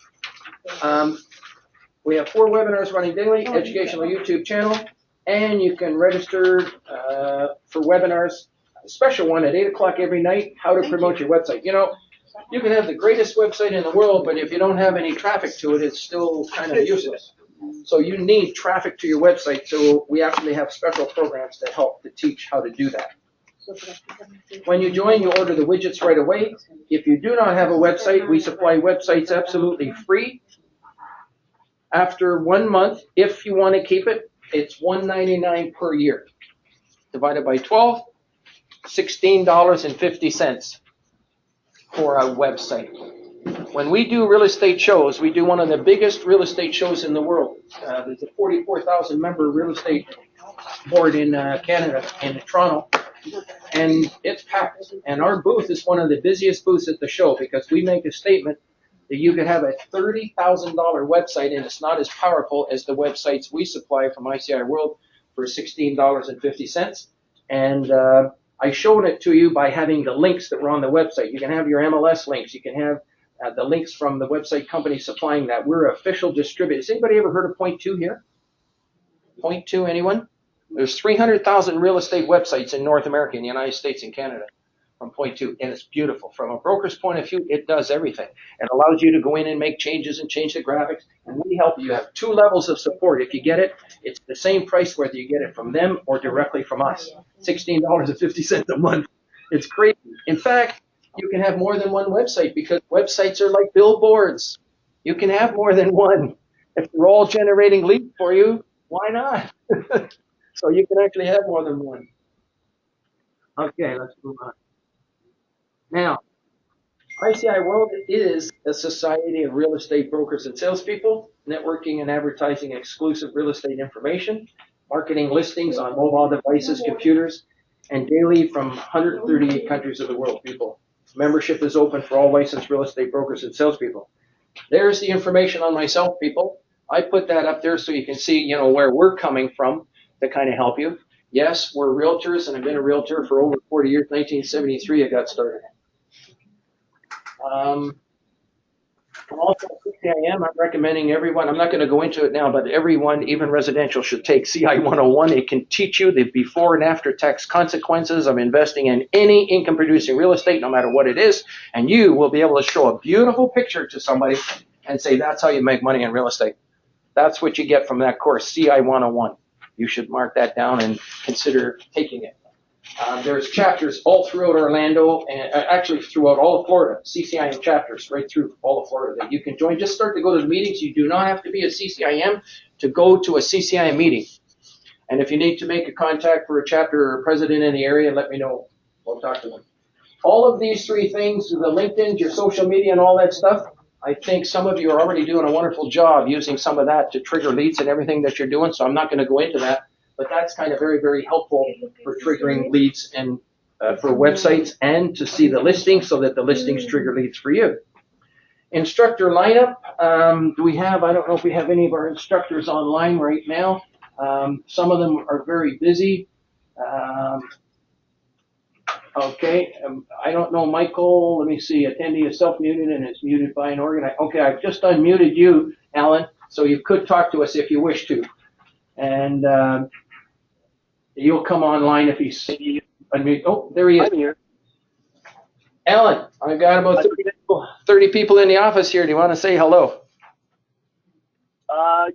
A: We have 4 webinars running daily, educational YouTube channel, and you can register for webinars. A special one at 8 o'clock every night, how to promote your website. You know, you can have the greatest website in the world, but if you don't have any traffic to it, it's still kind of useless. So you need traffic to your website, so we actually have special programs to help to teach how to do that. When you join, you order the widgets right away. If you do not have a website, we supply websites absolutely free. After 1 month, if you want to keep it, it's $1.99 per year. Divided by 12, $16.50 for a website. When we do real estate shows, we do one of the biggest real estate shows in the world. There's a 44,000 member real estate board in Canada, in Toronto, and it's packed. And our booth is one of the busiest booths at the show because we make a statement that you could have a $30,000 website and it's not as powerful as the websites we supply from ICIWorld for $16.50. And I showed it to you by having the links that were on the website. You can have your MLS links. You can have the links from the website company supplying that. We're official distributors. Has anybody ever heard of Point 2 here? Point 2, anyone? There's 300,000 real estate websites in North America, in the United States and Canada from Point 2, and it's beautiful. From a broker's point of view, it does everything. It allows you to go in and make changes and change the graphics, and we help you. You have 2 levels of support. If you get it, it's the same price whether you get it from them or directly from us. $16.50 a month. It's crazy. In fact, you can have more than one website because websites are like billboards. You can have more than one. If they're all generating leads for you, why not? So you can actually have more than one. Okay, let's move on. Now, ICIWorld is a society of real estate brokers and salespeople, networking and advertising exclusive real estate information, marketing listings on mobile devices, computers, and daily from 138 countries of the world, people. Membership is open for all licensed real estate brokers and salespeople. There's the information on myself, people. I put that up there so you can see, you know, where we're coming from to kind of help you. Yes, we're realtors, and I've been a realtor for over 40 years. 1973, I got started. Also, CIM, I'm recommending everyone, I'm not going to go into it now, but everyone, even residential, should take CI 101. It can teach you the before and after tax consequences of investing in any income producing real estate, no matter what it is, and you will be able to show a beautiful picture to somebody and say, that's how you make money in real estate. That's what you get from that course, CI 101. You should mark that down and consider taking it. There's chapters all throughout Orlando and actually throughout all of Florida, CCIM chapters right through all of Florida that you can join. Just start to go to the meetings. You do not have to be a CCIM to go to a CCIM meeting. And if you need to make a contact for a chapter or president in the area, let me know. We'll talk to them. All of these 3 things, the LinkedIn, your social media and all that stuff, I think some of you are already doing a wonderful job using some of that to trigger leads and everything that you're doing, so I'm not going to go into that. But that's kind of very, very helpful for triggering leads and for websites and to see the listings so that the listings trigger leads for you. Instructor lineup, do we have, I don't know if we have any of our instructors online right now. Some of them are very busy. Okay, I don't know, Michael, let me see, attendee is self-muted and it's muted by an organizer. Okay, I've just unmuted you, Alan, so you could talk to us if you wish to. And you'll come online if you see you unmute. Oh, there he is.
K: I'm here.
A: Alan, I've got about 30 people in the office here. Do you want to say hello?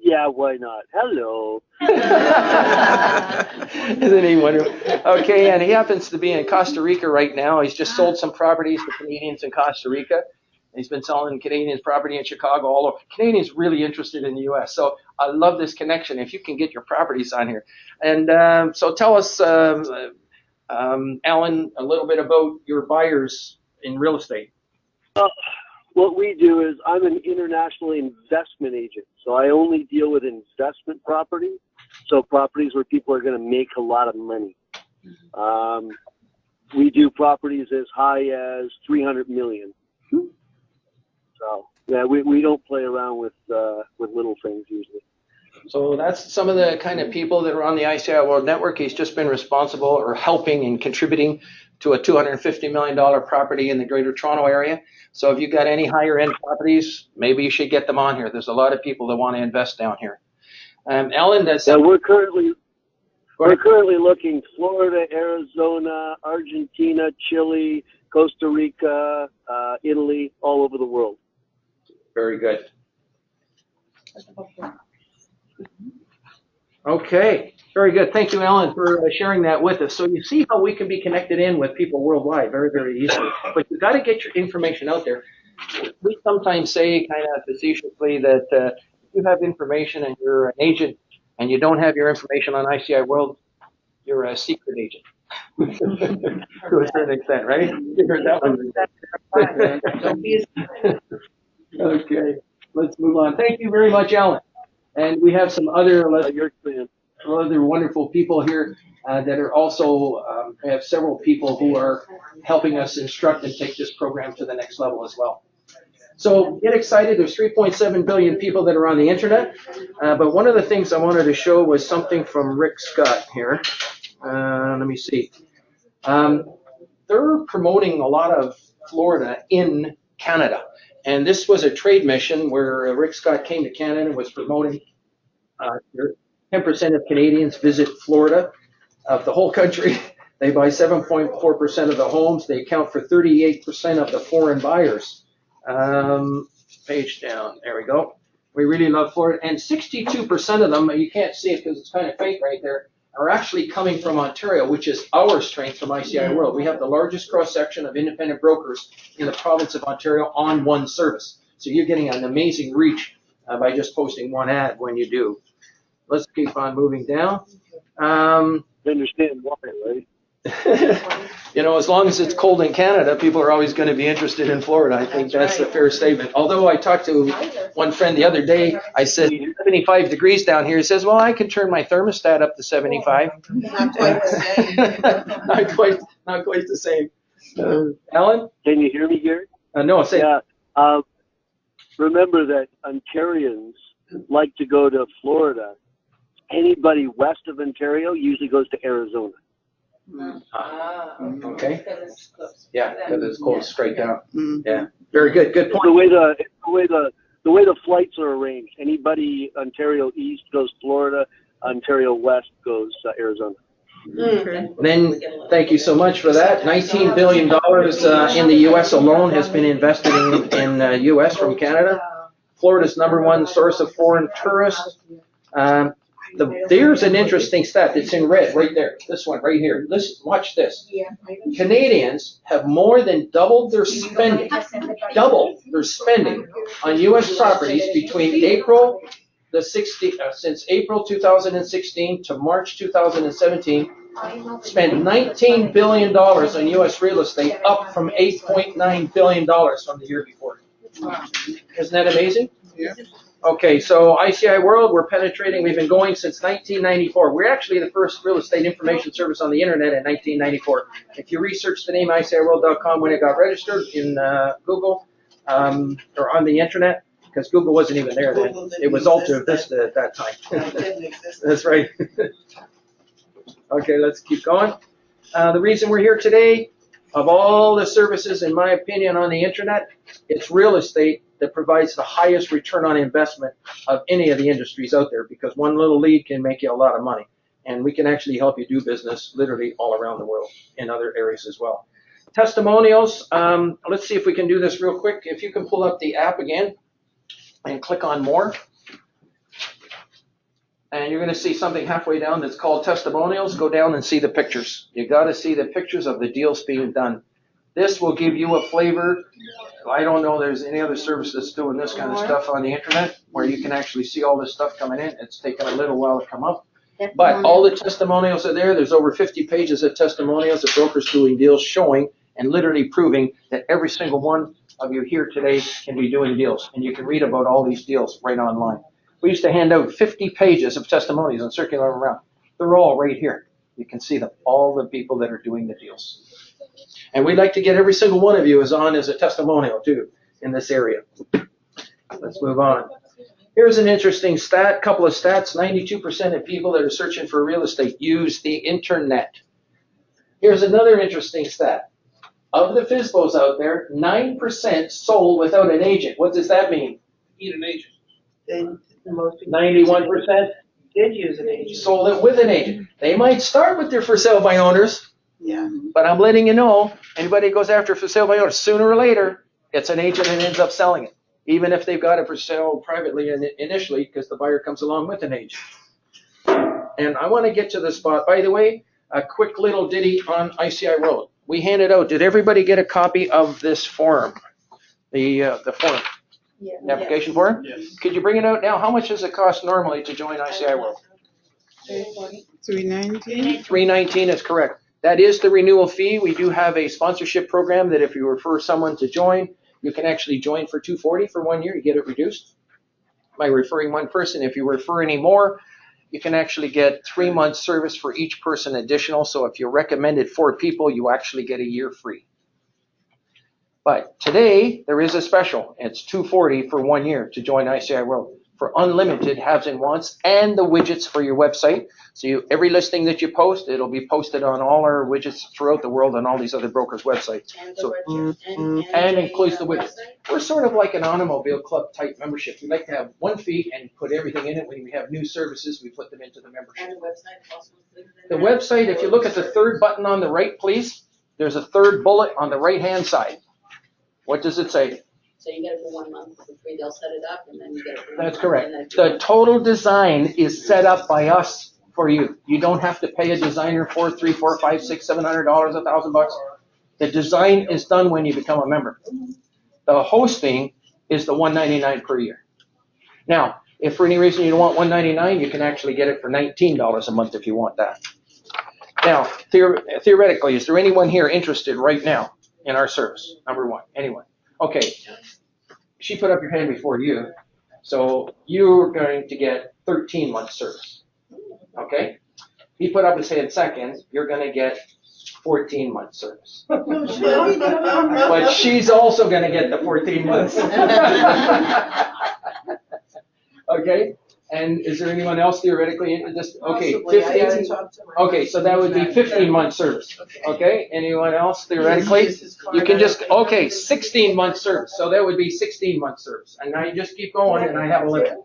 K: Yeah, why not? Hello.
A: Isn't he wonderful? Okay, and he happens to be in Costa Rica right now. He's just sold some properties to Canadians in Costa Rica. He's been selling Canadians property in Chicago all over. Canadians really interested in the U.S., so I love this connection if you can get your properties on here. And so tell us, Alan, a little bit about your buyers in real estate.
K: What we do is I'm an international investment agent, so I only deal with investment properties, so properties where people are going to make a lot of money. We do properties as high as 300 million. So yeah, we don't play around with little things usually.
A: So that's some of the kind of people that are on the ICIWorld network. He's just been responsible or helping and contributing to a $250 million property in the Greater Toronto area. So if you've got any higher end properties, maybe you should get them on here. There's a lot of people that want to invest down here. Ellen, does
K: we're currently looking Florida, Arizona, Argentina, Chile, Costa Rica, Italy, all over the world.
A: Very good. Okay, very good. Thank you, Ellen, for sharing that with us. So you see how we can be connected in with people worldwide very, very easily. But you've got to get your information out there. We sometimes say kind of facetiously that if you have information and you're an agent and you don't have your information on ICIWorld, you're a secret agent. To a certain extent, right? You heard that one. Okay, let's move on. Thank you very much, Alan. And we have some other wonderful people here that are also, we have several people who are helping us instruct and take this program to the next level as well. So get excited. There's 3.7 billion people that are on the internet. But one of the things I wanted to show was something from Rick Scott here. Let me see. They're promoting a lot of Florida in Canada. And this was a trade mission where Rick Scott came to Canada and was promoting 10% of Canadians visit Florida of the whole country. They buy 7.4% of the homes. They account for 38% of the foreign buyers. Page down. There we go. We really love Florida. And 62% of them, you can't see it because it's kind of fake right there, are actually coming from Ontario, which is our strength from ICIWorld. We have the largest cross-section of independent brokers in the province of Ontario on one service. So you're getting an amazing reach by just posting one ad when you do. Let's keep on moving down.
K: Understand why, right?
A: You know, as long as it's cold in Canada, people are always going to be interested in Florida. I think that's a fair statement. Although I talked to one friend the other day, I said, 75 degrees down here. He says, well, I can turn my thermostat up to 75.
F: Not quite the same.
A: not quite the same. Alan?
K: Can you hear me, Gary?
A: No, say.
K: Yeah. Remember that Ontarians like to go to Florida. Anybody west of Ontario usually goes to Arizona.
A: Okay. Yeah, because it's close straight down. Yeah. Very good. Good point.
K: The way the flights are arranged. Anybody Ontario east goes Florida. Ontario west goes Arizona.
A: Then, thank you so much for that. $19 billion in the U.S. alone has been invested in U.S. from Canada. Florida's #1 source of foreign tourists. There's an interesting stat that's in red right there. This one right here. Watch this. Canadians have more than doubled their spending on U.S. properties between since April 2016 to March 2017. Spent $19 billion on U.S. real estate, up from $8.9 billion from the year before. Isn't that amazing?
C: Yeah.
A: Okay, so ICIWorld, we're penetrating. We've been going since 1994. We're actually the first real estate information service on the internet in 1994. If you research the name ICIWorld.com when it got registered in Google or on the internet, because Google wasn't even there then. It was Alta Vista at that time. That's right. Okay, let's keep going. The reason we're here today, of all the services, in my opinion, on the internet, it's real estate that provides the highest return on investment of any of the industries out there, because one little lead can make you a lot of money. And we can actually help you do business literally all around the world in other areas as well. Testimonials, let's see if we can do this real quick. If you can pull up the app again and click on more. And you're going to see something halfway down that's called testimonials. Go down and see the pictures. You got to see the pictures of the deals being done. This will give you a flavor. I don't know there's any other service that's doing this kind of stuff on the internet where you can actually see all this stuff coming in. It's taken a little while to come up. But all the testimonials are there. There's over 50 pages of testimonials of brokers doing deals, showing and literally proving that every single one of you here today can be doing deals. And you can read about all these deals right online. We used to hand out 50 pages of testimonies and circulate them around. They're all right here. You can see them, all the people that are doing the deals. And we'd like to get every single one of you as on as a testimonial too in this area. Let's move on. Here's an interesting stat, couple of stats. 92% of people that are searching for real estate use the internet. Here's another interesting stat. Of the FSBOs out there, 9% sold without an agent. What does that mean?
H: Need an agent.
F: Then most people
A: 91%
F: did use an agent.
A: sold it with an agent. They might start with their for sale by owners,
F: Yeah.
A: but I'm letting you know, anybody who goes after for sale by owners, sooner or later, gets an agent and ends up selling it. Even if they've got it for sale privately initially, because the buyer comes along with an agent. And I want to get to the spot. By the way, a quick little ditty on ICIWorld. We handed out, did everybody get a copy of this form? The form, the application form?
E: Yes.
A: Could you bring it out now? How much does it cost normally to join ICIWorld?
C: $3.19.
A: $3.19 is correct. That is the renewal fee. We do have a sponsorship program that if you refer someone to join, you can actually join for $240 for 1 year. You get it reduced by referring one person. If you refer any more, you can actually get 3 months service for each person additional. So if you recommended 4 people, you actually get a year free. But today there is a special. It's $240 for 1 year to join ICIWorld for unlimited haves and wants and the widgets for your website. So every listing that you post, it'll be posted on all our widgets throughout the world on all these other brokers' websites. So, and includes the widgets. We're sort of like an automobile club type membership. We like to have one fee and put everything in it. When we have new services, we put them into the membership.
D: And the website also includes in
A: The
D: there?
A: website, if you look at the third button on the right, please, there's a third bullet on the right-hand side. What does it say?
B: So you get it for 1 month for free, they'll set it up and then you get it for 1
A: That's
B: month,
A: correct.
B: and then-
A: The total design is set up by us for you. You don't have to pay a designer $400, $300, $400, $500, $600, $700, $1,000. The design is done when you become a member. The hosting is the $199 per year. Now, if for any reason you don't want $199, you can actually get it for $19 a month if you want that. Now, theoretically, is there anyone here interested right now in our service? Number one, anyone? Okay. She put up your hand before you, so you're going to get 13 months service. Okay? He put up his hand second, you're going to get 14 months service. But she's also going to get the 14 months. Okay? And is there anyone else theoretically in this? Okay,
F: Possibly. I gotta
A: 15.
F: talk to my
A: Okay, so that would be 15 months service. Okay? Anyone else theoretically? You can just, okay, 16 months service. So that would be 16 months service. And now you just keep going and I have a limit.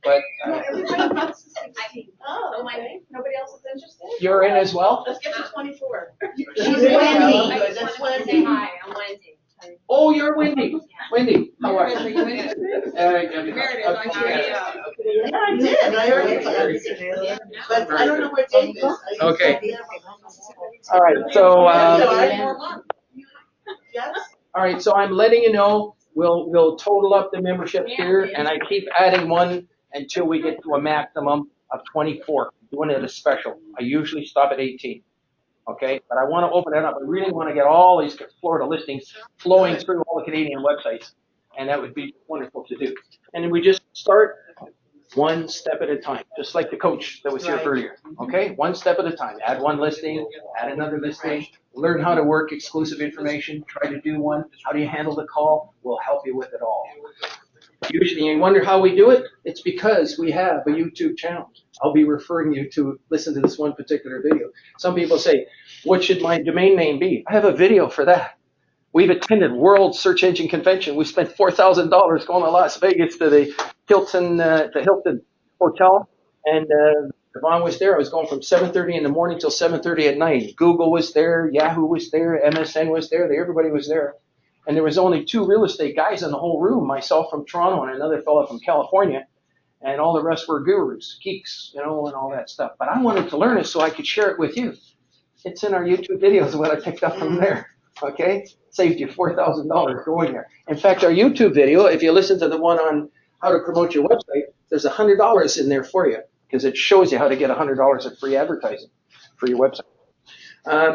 A: But
D: Everybody wants to 16. Oh, okay. Nobody else is interested?
A: you're in as well?
D: Let's get to 24.
B: She's Wendy.
D: That's Wendy.
B: Hi, I'm Wendy.
A: Oh, you're Wendy. Wendy, how are you?
D: Are you interested?
H: Meredith, I
D: Yeah, I did. I already did. But I don't know where Dave is.
A: Okay. All right, so,
D: Yes?
A: all right, so I'm letting you know, we'll total up the membership here, and I keep adding one until we get to a maximum of 24. Doing it as special. I usually stop at 18. Okay, but I want to open it up. I really want to get all these Florida listings flowing through all the Canadian websites, and that would be wonderful to do. And then we just start one step at a time, just like the coach that was here earlier. Okay, one step at a time. Add one listing, add another listing, learn how to work exclusive information, try to do one. How do you handle the call? We'll help you with it all. Usually you wonder how we do it? It's because we have a YouTube channel. I'll be referring you to listen to this one particular video. Some people say, what should my domain name be? I have a video for that. We've attended World Search Engine Convention. We spent $4,000 going to Las Vegas to the Hilton Hotel. And Yvonne was there. I was going from 7:30 in the morning till 7:30 at night. Google was there. Yahoo was there. MSN was there. Everybody was there. And there was only 2 real estate guys in the whole room, myself from Toronto and another fellow from California. And all the rest were gurus, geeks, and all that stuff. But I wanted to learn it so I could share it with you. It's in our YouTube videos, what I picked up from there. Okay? Saved you $4,000 going there. In fact, our YouTube video, if you listen to the one on how to promote your website, there's $100 in there for you because it shows you how to get $100 of free advertising for your website.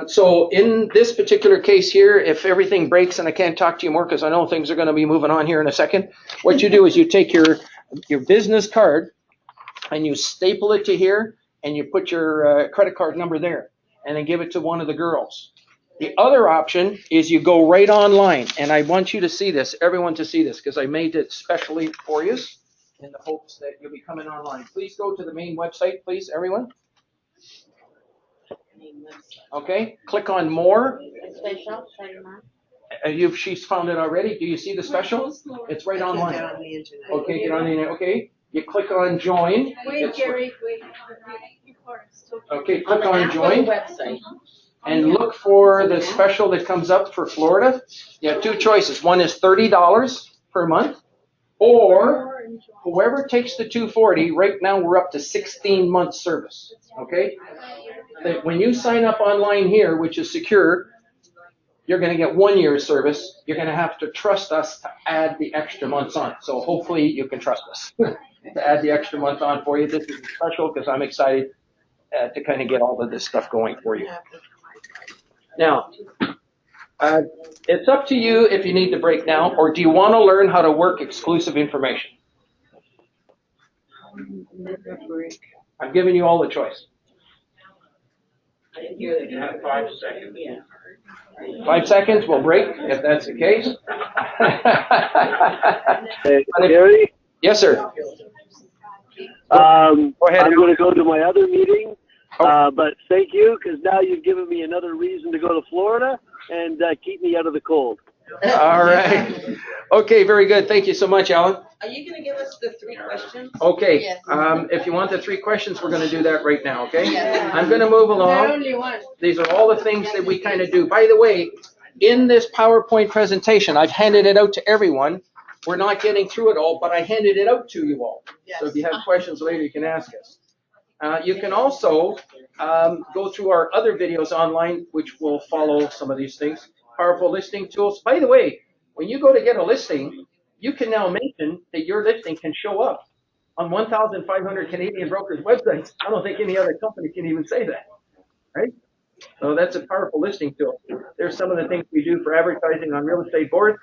A: So in this particular case here, if everything breaks and I can't talk to you more because I know things are going to be moving on here in a second, what you do is you take your business card and you staple it to here and you put your credit card number there. and then give it to one of the girls. The other option is you go right online, and I want you to see this, everyone to see this, because I made it specially for you in the hopes that you'll be coming online. Please go to the main website, please, everyone. Okay, click on more.
B: Special, sorry, ma'am.
A: She's found it already. Do you see the special? It's right
F: I can't
A: online.
F: get on the internet.
A: Okay, get on the internet. Okay, you click on join.
H: Wait, Jerry, wait.
A: Okay, click on join
B: Website.
A: and look for the special that comes up for Florida. You have two choices. One is $30 per month, or whoever takes the 240. Right now we're up to 16 months service. Okay, when you sign up online here, which is secure, you're going to get 1 year service. You're going to have to trust us to add the extra months on. So hopefully you can trust us to add the extra month on for you. This is special because I'm excited to kind of get all of this stuff going for you. Now, it's up to you if you need to break now, or do you want to learn how to work exclusive information? I'm giving you all the choice.
E: You have 5 seconds.
A: 5 seconds, we'll break if that's the case.
K: Hey, Gary,
A: Yes, sir. Go ahead.
K: I'm going to go to my other meeting, but thank you, because now you've given me another reason to go to Florida and keep me out of the cold.
A: All right. Okay, very good. Thank you so much, Alan.
F: Are you gonna give us the 3 questions?
A: Okay,
G: Yes.
A: if you want the 3 questions, we're going to do that right now, okay?
G: Yes.
A: I'm going to move
H: There
A: along.
H: only one.
A: These are all the things that we kind of do. By the way, in this PowerPoint presentation, I've handed it out to everyone. We're not getting through it all, but I handed it out to you all. So if you have questions later, you can ask us. You can also go through our other videos online, which will follow some of these things. Powerful listing tools. By the way, when you go to get a listing, you can now mention that your listing can show up on 1,500 Canadian brokers' websites. I don't think any other company can even say that, right? So that's a powerful listing tool. There's some of the things we do for advertising on real estate boards.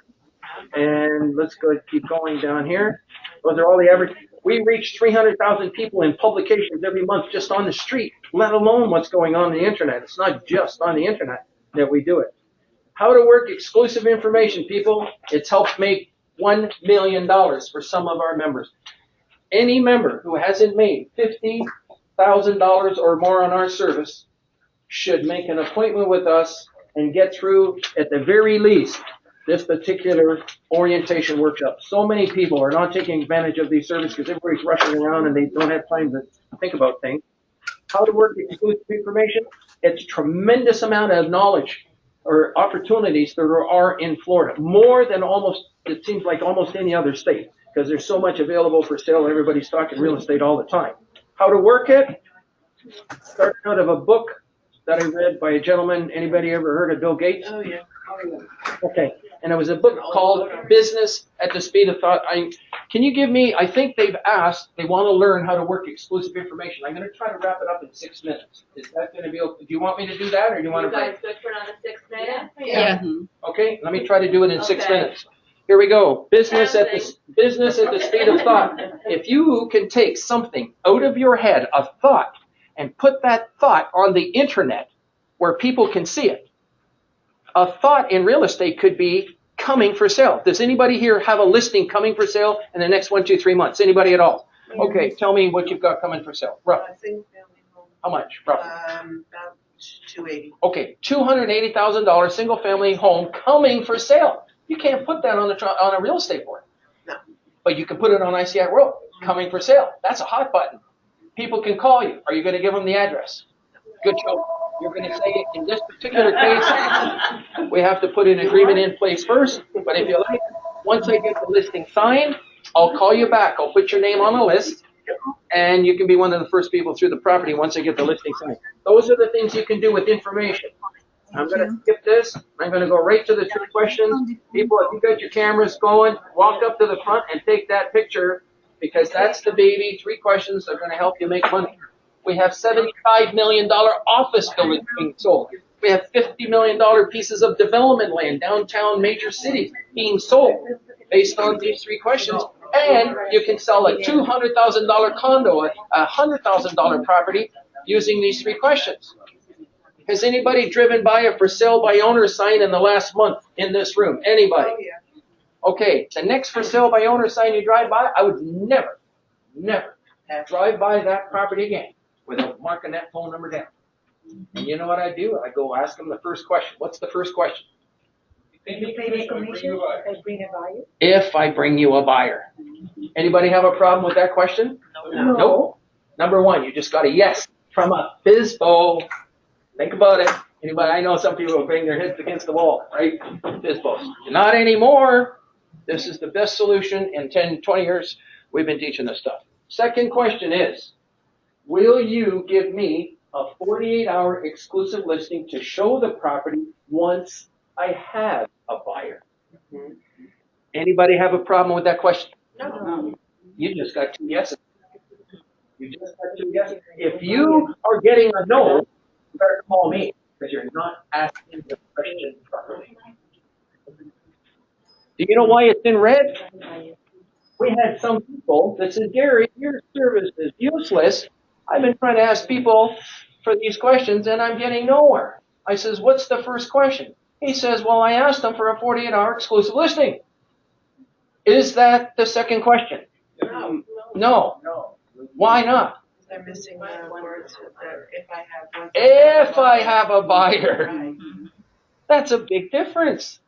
A: And let's go keep going down here. Those are all the average. We reach 300,000 people in publications every month just on the street, let alone what's going on the internet. It's not just on the internet that we do it. How to work exclusive information, people. It's helped make $1 million for some of our members. Any member who hasn't made $50,000 or more on our service should make an appointment with us and get through, at the very least, this particular orientation workshop. So many people are not taking advantage of these services because everybody's rushing around and they don't have time to think about things. How to work exclusive information. It's a tremendous amount of knowledge or opportunities there are in Florida, more than it seems like almost any other state, because there's so much available for sale. Everybody's talking real estate all the time. How to work it. Started out of a book that I read by a gentleman. Anybody ever heard of Bill Gates?
F: Oh, yeah.
A: Okay. And it was a book called Business at the Speed of Thought. Can you give me, I think they've asked, they want to learn how to work exclusive information. I'm going to try to wrap it up in 6 minutes. Is that going to be okay? Do you want me to do that, or do you want to break?
B: Good for another 6 minutes?
G: Yeah.
A: Okay, let me try to do it in 6 minutes. Here we go. Business at the speed of thought. If you can take something out of your head, a thought, and put that thought on the internet where people can see it. A thought in real estate could be coming for sale. Does anybody here have a listing coming for sale in the next 1, 2, 3 months? Anybody at all? Okay, tell me what you've got coming for sale. Roughly.
F: Single family home.
A: How much? Roughly.
F: About 280.
A: Okay, $280,000 single family home coming for sale. You can't put that on a real estate board.
F: No.
A: But you can put it on ICIWorld, coming for sale. That's a hot button. People can call you. Are you going to give them the address? Good job. You're going to say, in this particular case, we have to put an agreement in place first. But if you like, once I get the listing signed, I'll call you back. I'll put your name on a list, and you can be one of the first people through the property once I get the listing signed. Those are the things you can do with information. I'm going to skip this. I'm going to go right to the 3 questions. People, if you got your cameras going, walk up to the front and take that picture, because that's the baby. 3 questions that are going to help you make money. We have $75 million office buildings being sold. We have $50 million pieces of development land, downtown major cities being sold based on these 3 questions. And you can sell a $200,000 condo, a $100,000 property using these 3 questions. Has anybody driven by a for sale by owner sign in the last month in this room? Anybody?
F: Oh, yeah.
A: Okay, the next for sale by owner sign you drive by, I would never drive by that property again without marking that phone number down. And you know what I do? I go ask them the first question. What's the first question? If I bring you a buyer. Anybody have a problem with that question?
F: No.
A: Nope. Number one, you just got a yes from a FISBO. Think about it. Anybody? I know some people will bang their heads against the wall, right? FISBOs. Not anymore. This is the best solution in 10, 20 years we've been teaching this stuff. Second question is, will you give me a 48-hour exclusive listing to show the property once I have a buyer? Anybody have a problem with that question?
F: No.
A: You just got two yeses. You just got two yeses. If you are getting a no, you better call me because you're not asking the question properly. Do you know why it's in red? We had some people that said, Gary, your service is useless. I've been trying to ask people for these questions and I'm getting nowhere. I says, what's the first question? He says, well, I asked them for a 48-hour exclusive listing. Is that the second question? No. Why not?
F: They're missing the words that
A: If I have a buyer.
F: Right.
A: That's a big difference.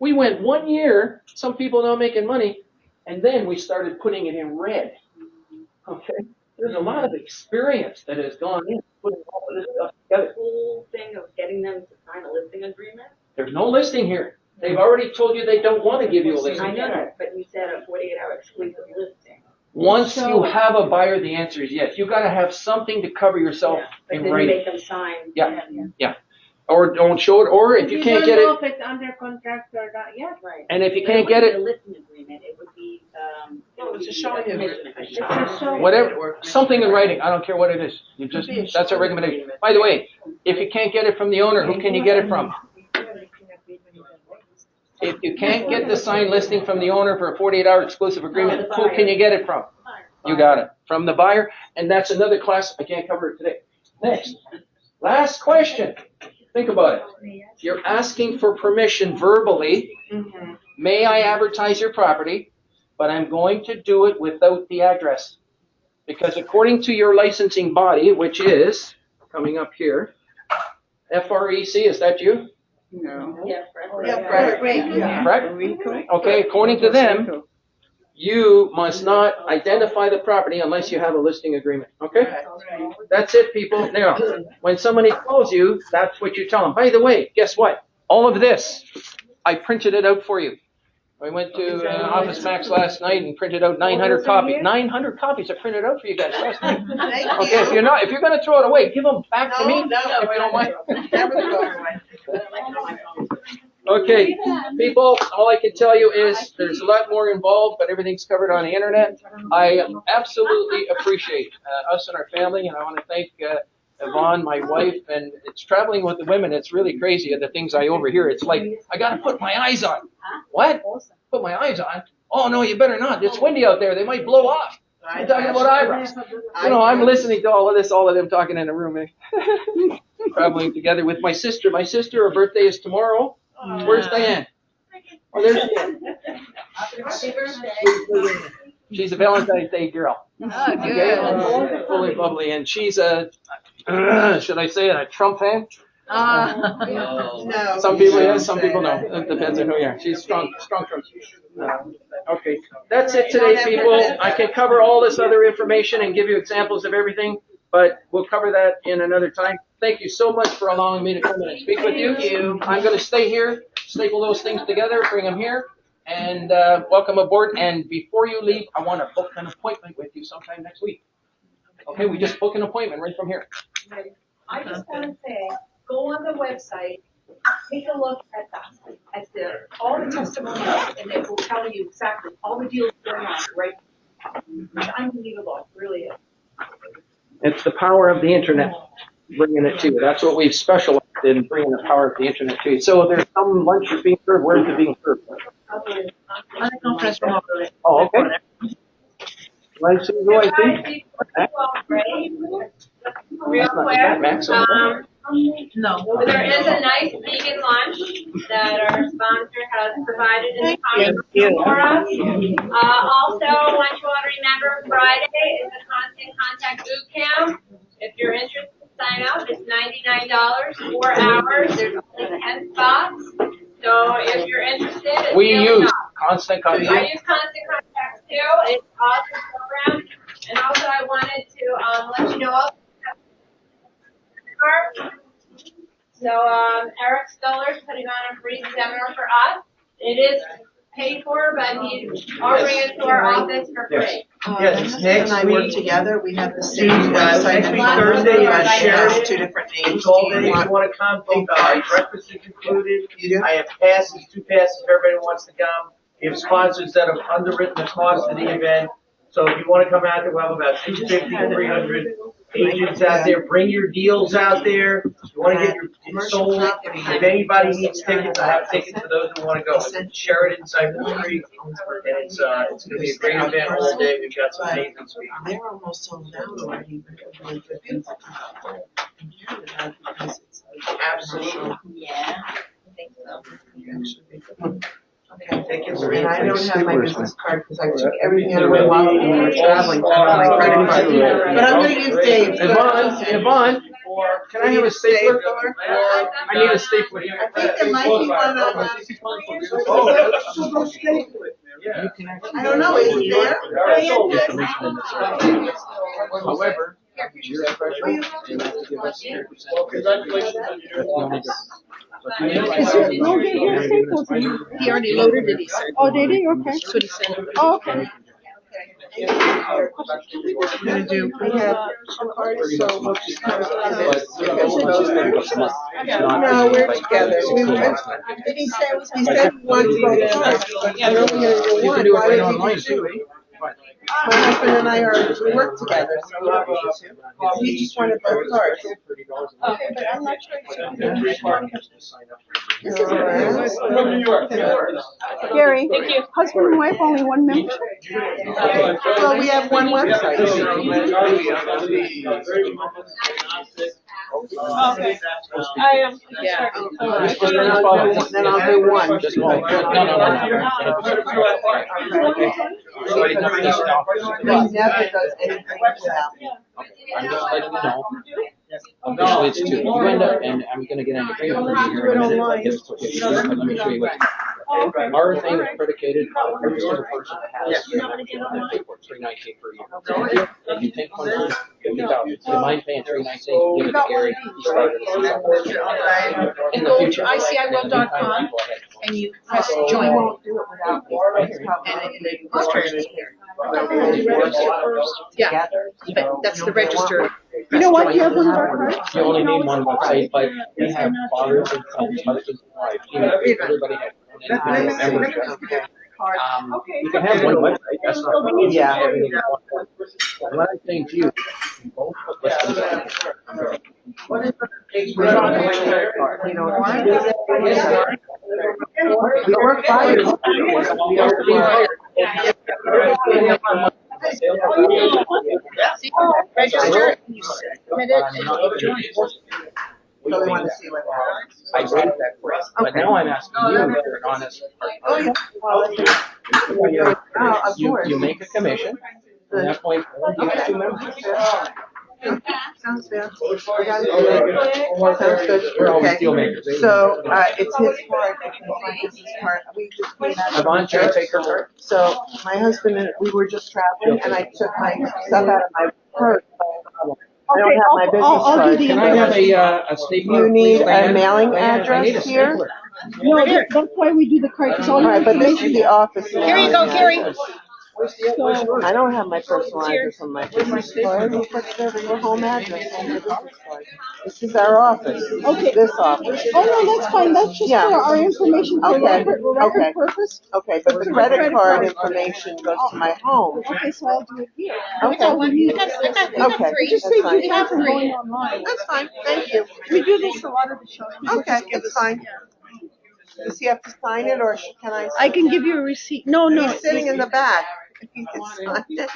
A: We went 1 year, some people not making money, and then we started putting it in red. Okay? There's a lot of experience that has gone in putting all of this stuff together.
D: The whole thing of getting them to sign a listing agreement?
A: There's no listing here. They've already told you they don't want to give you a listing.
D: I know that, but you said a 48-hour exclusive listing.
A: Once you have a buyer, the answer is yes. You've got to have something to cover yourself
D: But
A: in
D: then you
A: writing.
D: make them sign.
A: Yeah. Or don't show it, or if you can't get
I: don't know
A: it,
I: if it's under contract or not yet.
D: Right.
A: and if you
D: But
A: can't get
D: wouldn't
A: it,
D: be a listing agreement, it would be,
F: No, it's a showing agreement.
I: It's a show.
A: whatever, something in writing, I don't care what it is. You just, that's a recommendation. By the way, if you can't get it from the owner, who can you get it from? If you can't get the signed listing from the owner for a 48-hour exclusive agreement, who can you get it from? You got it. From the buyer, and that's another class, I can't cover it today. Next, last question. Think about it. You're asking for permission verbally. May I advertise your property? But I'm going to do it without the address. Because according to your licensing body, which is coming up here, FREC, is that you?
C: No.
D: Yeah,
A: Correct? Okay, according to them, you must not identify the property unless you have a listing agreement. Okay? That's it, people. Now, when somebody calls you, that's what you tell them. By the way, guess what? All of this, I printed it out for you. I went to Office Max last night and printed out 900 copies. 900 copies I printed out for you guys last night.
F: Thank
A: Okay, if you're going to throw it away, give them back to me.
F: No,
A: if you don't mind.
F: never throw it away.
A: Okay, people, all I can tell you is there's a lot more involved, but everything's covered on the internet. I absolutely appreciate us and our family, and I want to thank Yvonne, my wife, and it's traveling with the women. It's really crazy the things I overhear. It's like, I got to put my eyes on. What? Put my eyes on? Oh, no, you better not. It's windy out there. They might blow off. I'm talking about eyebrows. You know, I'm listening to all of them talking in the room. Traveling together with my sister. My sister, her birthday is tomorrow. Where's Diane? Oh, there's Diane.
D: Happy birthday.
A: She's a Valentine's Day girl.
G: Oh, good.
A: Okay? Fully bubbly. And she's a, should I say it, a Trump fan?
F: No.
A: Some people yes, some people no. It depends on who you are. She's strong Trump. Okay. That's it today, people. I can cover all this other information and give you examples of everything, but we'll cover that in another time. Thank you so much for allowing me to come in and speak with you. I'm going to stay here, staple those things together, bring them here, and welcome aboard. And before you leave, I want to book an appointment with you sometime next week. Okay, we just book an appointment right from here.
L: I just want to say, go on the website, take a look at all the testimonials, and it will tell you exactly all the deals going on right now. It's unbelievable, it really is.
A: It's the power of the internet bringing it to you. That's what we've specialized in, bringing the power of the internet to you. So there's some lunch is being served. Where's it being served? Oh, okay. Right, so I think.
L: Real quick,
G: No.
L: There is a nice vegan lunch that our sponsor has provided in the comments for us. Also, want you all to remember Friday is a constant contact boot camp. If you're interested, sign up. It's $99, 4 hours. There's only 10 spots. So if you're interested, it's
A: We
L: really
A: use
L: not.
A: constant
L: I
A: contact.
L: use Constant Contacts too. It's an awesome program. And also I wanted to let you know so Eric Stoller's putting on a free seminar for us. It is paid for, but he's offering it to our office for free.
F: Yes,
H: Next
F: Nick and I work
H: week.
F: together, we have the same
E: Next
F: website.
E: week, Thursday,
F: but it
E: Sheridan.
F: has 2 different names.
E: It's all
F: Do
E: day.
F: you
E: If you
F: want?
E: wanna come, think breakfast is included.
F: You do?
E: I have passes, 2 passes, if everybody wants to come. We have sponsors that have underwritten the cost of the event. So if you wanna come out there, we'll have about 250, 300 agents out there. Bring your deals out there. You wanna get your sold. If anybody needs tickets, I have tickets for those who wanna go. It's in Sheridan, Cypress Creek. And it's gonna be a great event all day. We've got some amazing speakers.
F: They're almost sold out already, but it's really good things to come in Canada because it's like.
E: Absolutely.
G: Yeah, I think so.
F: Okay, and I don't have my business card because I took everything out of my wallet when we were traveling, I have my credit card. But I'm gonna use Dave's.
A: Yvonne, can I have a stapler? I need a stapler.
F: I think there might be one on,
E: Yeah.
F: I don't know, is it there?
A: However,
G: He already loaded it, he said.
I: Oh, did he? Okay.
G: That's what he said.
I: Oh, okay.
F: We're gonna do, we have 2 cards, so we'll just kind of do this. No, we're together. Did he say, he said he wanted both cards, but we're only gonna do one, why would you do 2? My husband and I we work together, so we don't need to. He just wanted both cards.
I: Okay, but I'm not sure. Gary, husband and wife, only one membership?
F: Well, we have one website.
I: Okay. I am.
G: Yeah.
F: Then I'll do one. He never does anything without me.
A: I'm just letting you know. Officially, it's 2. You end up, and I'm gonna get an agreement from you here in a minute. But let me show you what. Our thing is predicated on every single person has 319 per year. If you take one person, 50,000. You mind paying 319, give it to Gary. He started it.
G: And go to ICIWorld.com and you press join. And it registers you. Yeah, but that's the register.
I: You know what, you have one of our cards?
A: You only need one website, but we have fathers and sons, husbands and wives. You know, everybody has membership. You can have one website, that's not.
F: Yeah.
A: Everything at one point. What I'm saying to you, both of us.
F: You know what? We work
G: Register and you submit it and you join.
F: So we want to see what happens.
A: I wrote that for us, but now I'm asking you if you're an honest partner.
F: Of course.
A: You make a commission, at that point, you have 2 members.
F: Sounds fair. Sounds good.
A: We're always
F: Okay.
A: deal makers.
F: So, it's his card, it's my business card. We just made out of
A: Yvonne, should I take her card?
F: So my husband and we were just traveling and I took my stuff out of my purse. I don't have my business
I: I'll do
F: card.
I: the
A: Can I have a stapler?
F: You need
A: please,
F: a
A: Diane?
F: mailing
A: Diane, I need a
F: address here?
A: stapler.
I: No, that's why we do the card, because all
F: All
I: your
F: right, but this is
I: information.
F: the office.
G: Here you go,
F: mailing
G: Gary.
F: address. I don't have my personal address on my business card. We'll put it over your home address on my business card. This is our office.
I: Okay.
F: This office.
I: Oh, no, that's fine, that's just
F: Yeah.
I: for our information for
F: Okay.
I: record
F: Okay.
I: purpose.
F: Okay, but the credit card information goes to my home.
I: Okay, so I'll do it here.
F: Okay.
I: That's all we need.
F: Okay,
I: It just
F: that's
I: saves
F: fine.
I: you time from going online.
F: That's fine, thank you.
I: We do this a lot of the shows. People
F: Okay,
I: just give
F: that's
I: us-
F: fine. Does he have to sign it or can I?
I: I can give you a receipt. No, no.
F: He's sitting in the back. If he can sign it.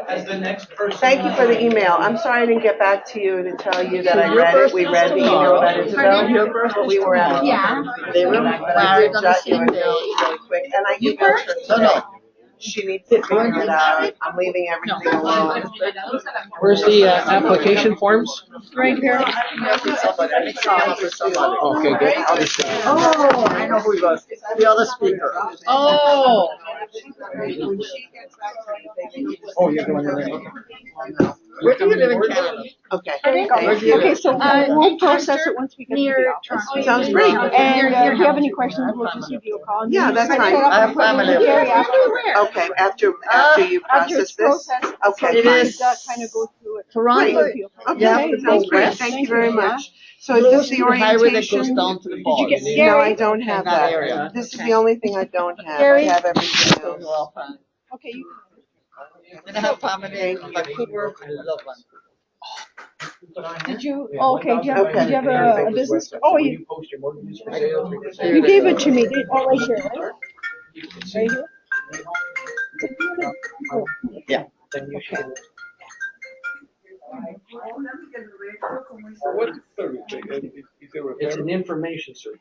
E: As the next person.
F: Thank you for the email. I'm sorry I didn't get back to you to tell you that I read it. We read the email about Isabel. But we were at.
G: Yeah.
J: They were
F: But I
J: married
F: did
J: on the
F: jot you a
J: same
F: note
J: day.
F: really quick, and I emailed her
J: No,
F: today.
J: no.
F: She needs to figure it out. I'm leaving everything alone.
A: Where's the application forms?
I: Right here.
A: Okay, good. I'll just show you.
J: Oh, I know who he was. The other speaker.
I: Oh.
A: Oh, you're going in there. Okay.
J: Where do you live in Canada?
F: Okay.
I: Okay, so we'll process it once we get to the office.
F: Sounds great.
I: And if you have any questions, we'll just give you a call.
F: Yeah, that's fine.
J: I have family.
F: Okay, after you
I: After
F: process
I: it's
F: this?
I: processed,
F: Okay,
J: It
F: fine.
J: is
I: kind of go through it.
J: Toronto.
F: Okay, sounds great. Thank you very much. So is this the
J: highway that goes
F: orientation?
J: down to the falls.
F: No, I don't have
J: that
F: that.
J: area.
F: This is the only thing I don't have. I
I: Gary?
F: have everything else.
J: Well, fine.
I: Okay, you
J: And I have family in Vancouver. I love Vancouver.
I: did you, oh, okay, did you have a business? Oh, you
A: Post your mortgages for sale, 3%.
I: you gave it to me, oh, right here, right? Right here? Oh,
J: Yeah.
A: Then you should. It's an information service.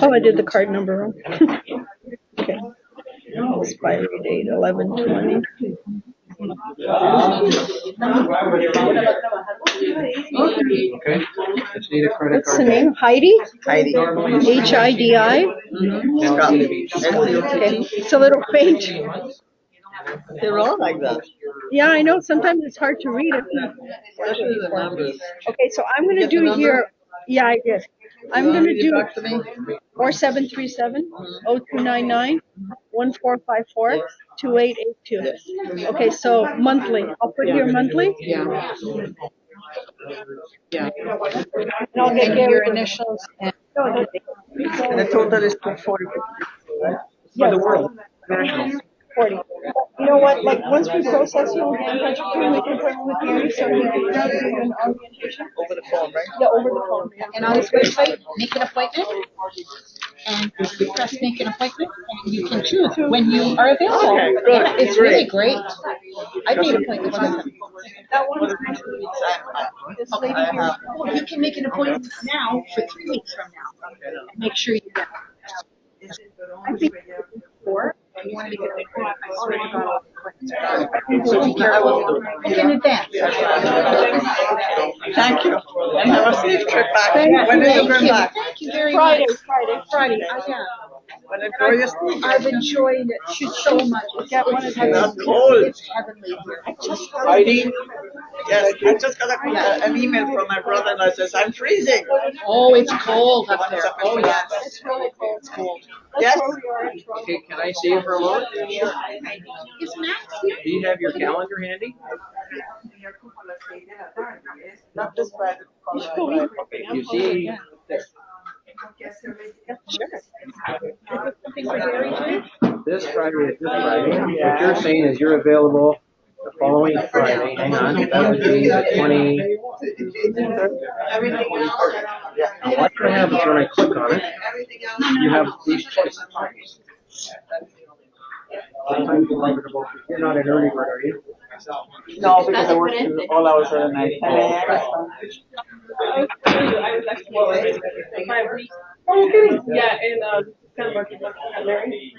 I: Oh, I did the card number wrong. Okay. Expiry date 11/20.
A: Okay. Just need a credit
I: What's
A: card.
I: the name? Heidi?
J: Heidi.
I: HIDI?
A: Now it's gonna be.
I: Okay, it's a little faint.
J: They're all like that.
I: Yeah, I know, sometimes it's hard to read it.
J: Especially the numbers.
I: Okay, so I'm gonna
J: Get the
I: do
J: number?
I: here, yeah, I did. I'm gonna
J: Read it
I: do
J: back to me.
I: 4737-0299-1454-2882. Okay, so monthly, I'll put here monthly.
J: Yeah. Yeah.
I: And I'll get your initials.
J: And the total is 240.
I: For the world, national. 40. You know what, like, once we process you, we'll get in touch with you, we can put it with Gary, so he can do an orientation.
J: Over the phone, right?
I: Yeah, over the phone, yeah.
G: And on this website, make an appointment, and you press make an appointment, and you can choose when you are available.
J: Okay, good.
G: Yeah, it's really great. I made appointments with him.
I: That one is this lady here.
G: You can make an appointment now for 3 weeks from now. And make sure you get it. I think before, you want to make it so be careful. Book in advance.
J: Thank you. And have a safe trip back.
I: Thank
J: When
I: you.
J: are you going back?
G: Thank you very
I: Friday,
G: much.
I: Friday.
G: Yeah.
J: When enjoy your stay.
G: I've enjoyed it so much.
I: Get one of
G: It's
I: these.
J: Not cold.
G: It's heavenly here.
A: Heidi?
J: Yes, I just got an email from my brother that says, I'm freezing.
G: Oh, it's cold up there. Oh, yes.
I: It's really cold.
G: It's cold.
J: Yes.
I: That's where we are in Toronto.
A: Okay, can I see you for a moment?
G: Is Max here?
A: Do you have your calendar handy?
J: Not this Friday.
A: You see,
I: Something for Gary, too?
A: this Friday is this Friday. What you're saying is you're available the following Friday. Hang on, that would be the 20. Now, what happens when I click on it? You have these choices. Sometimes you're comfortable. You're not an early bird, are you?
J: No, because I work all hours of the night.
I: Oh, kidding. Yeah, in December, he got married.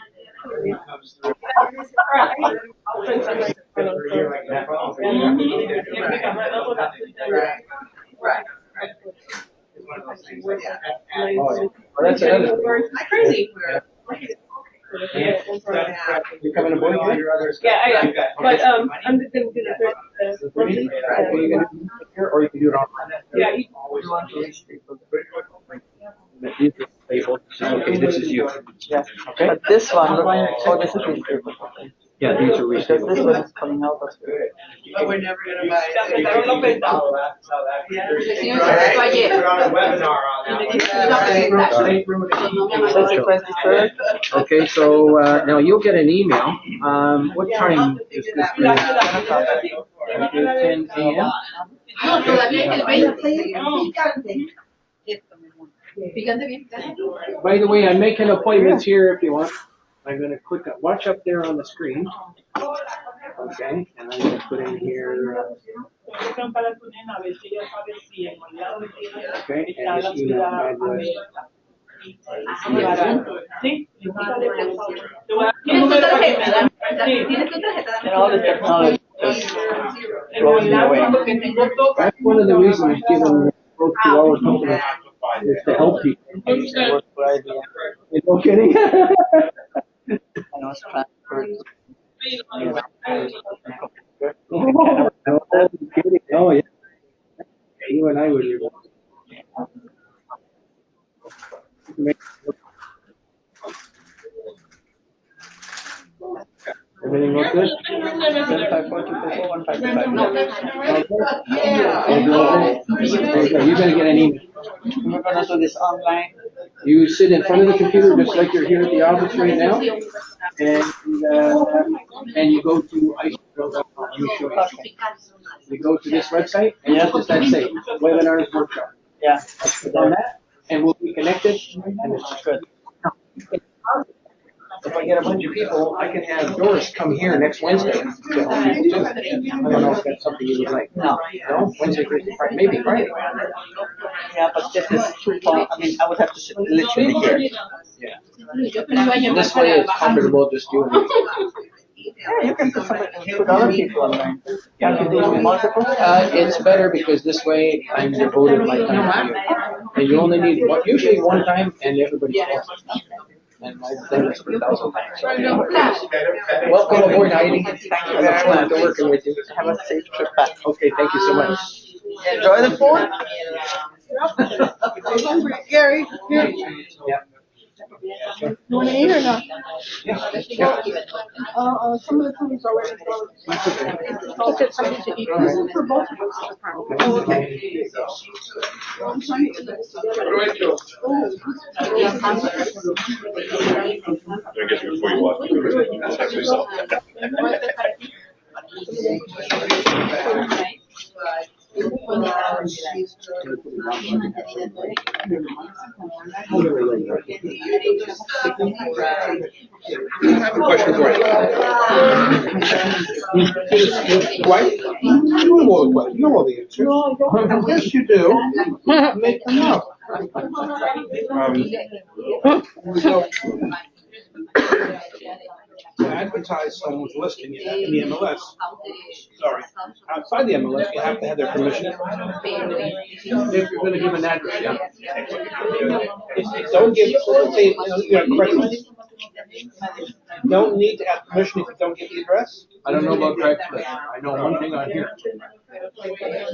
A: That's another.
I: Crazy.
A: You're coming aboard again?
I: Yeah, I am. But I'm just gonna do the monthly.
A: Or you can do it online.
I: Yeah.
A: Okay, this is you.
J: Yes.
A: Okay?
J: But this one, oh, this is restated.
A: Yeah, these are
J: Because
A: reasonable.
J: this one is coming out of.
F: But we're never gonna buy it.
J: Says the 23rd.
A: Okay, so now you'll get an email. What time is this? 10 a.m.
M: By the way, I'm making appointments here if you want. I'm gonna click, watch up there on the screen. Okay, and I'm gonna put in here, okay, and this email address.
J: And all the technology just blows me away.
M: That's one of the reasons given both to our company is to help people.
J: Work for IBM.
M: You no kidding?
J: And I was transferred
M: Oh, kidding. Oh, yeah. You and I would. Everything look good?
J: 155.
M: You're gonna get an email.
J: We're gonna do this online.
M: You sit in front of the computer just like you're here at the office right now, and you go to ICIWorld.com. You show you. You go to this website, and what does that say? Webinars workshop.
J: Yeah.
M: Click on that, and we'll be connected. And it's good. If I get a bunch of people, I can have Doris come here next Wednesday. To help people too. I don't know if that's something you would like.
J: No.
M: No? Wednesday, Thursday, Friday, maybe Friday.
J: Yeah, but this is too far. I mean, I would have to sit literally here.
M: Yeah. And this way it's comfortable, just you and me.
J: Yeah, you can put other people online. You have to do multiple.
M: It's better because this way I'm devoted my time to you. And you only need one, usually one time, and everybody's welcome. And I've done this for 1,000 times. Welcome aboard, Heidi.
J: Thank you very much.
M: To working with you.
J: Have a safe trip back.
M: Okay, thank you so much.
J: Enjoy the food.
F: Gary, here.
M: Yeah.
F: You wanna eat or not?
M: Yeah.
F: Some of the food is already closed. I'll get something to eat. This is for both of us. Oh, okay. I'm trying to get this together.
N: Let me get you before you walk. That's actually so. I have a question for you. Why? You know all the questions. You know all the answers. Yes, you do. Make them up. So, to advertise someone's listing in the MLS, sorry, outside the MLS, you have to have their permission.
M: If you're gonna give an address, yeah.
N: Don't give, let's say, Craigslist. Don't need to have permission if you don't give the address?
M: I don't know about Craigslist. I know one thing on here.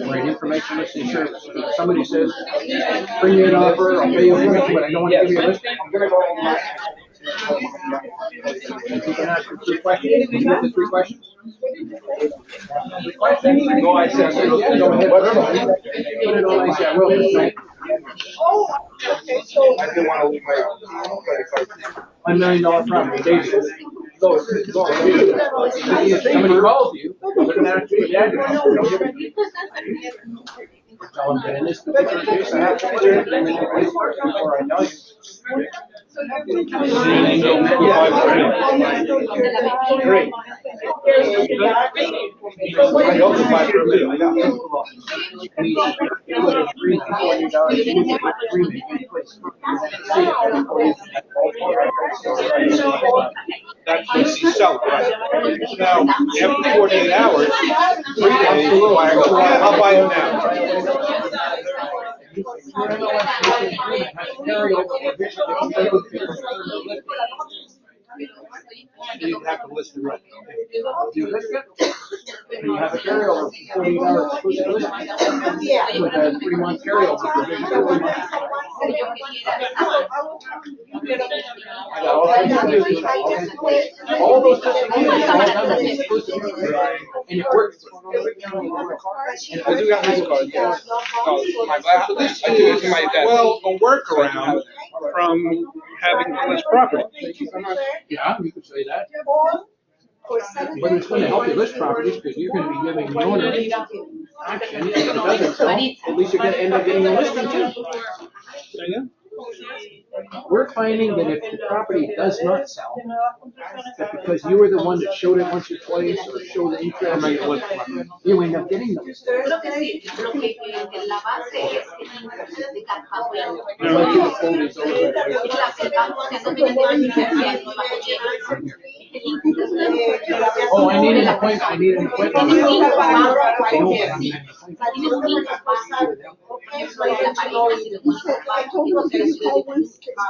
M: Right, information listing service. If somebody says, bring me an offer, I'll pay you commission, but I don't want to give you a listing, I'm gonna go online. If you can ask for 3 questions, you get the 3 questions? 3 questions?
N: No, I said,
M: Yeah, go ahead. Put it on ICIWorld, right?
N: I didn't want to leave my credit card.
M: $1 million property, David. So, if somebody calls you, they're gonna ask you the address. Don't give it. Tell them that in this particular case, I have to put it in the place before I tell you.
N: Great. I also buy for $1 million. That's what you sell, right? Now, after 48 hours, 3 days, I'll buy it now. You have to list it right.
M: You list it, and you have a carryover, 48 hours exclusive listing. With a 3-month carryover provision. All those testimonials are all done with exclusive listing. And it works.
N: I do got this card, yes. My glasses. I do use my desk. Well, a workaround from having less property.
M: Yeah, you could say that. But it's going to help you list properties because you're going to be giving the owner action. If it doesn't sell, at least you're going to end up getting a listing too.
N: Yeah.
M: We're finding that if the property does not sell, that because you were the one that showed it once or twice or showed the interest, you end up getting them. Oh, I need an appointment. I need an appointment.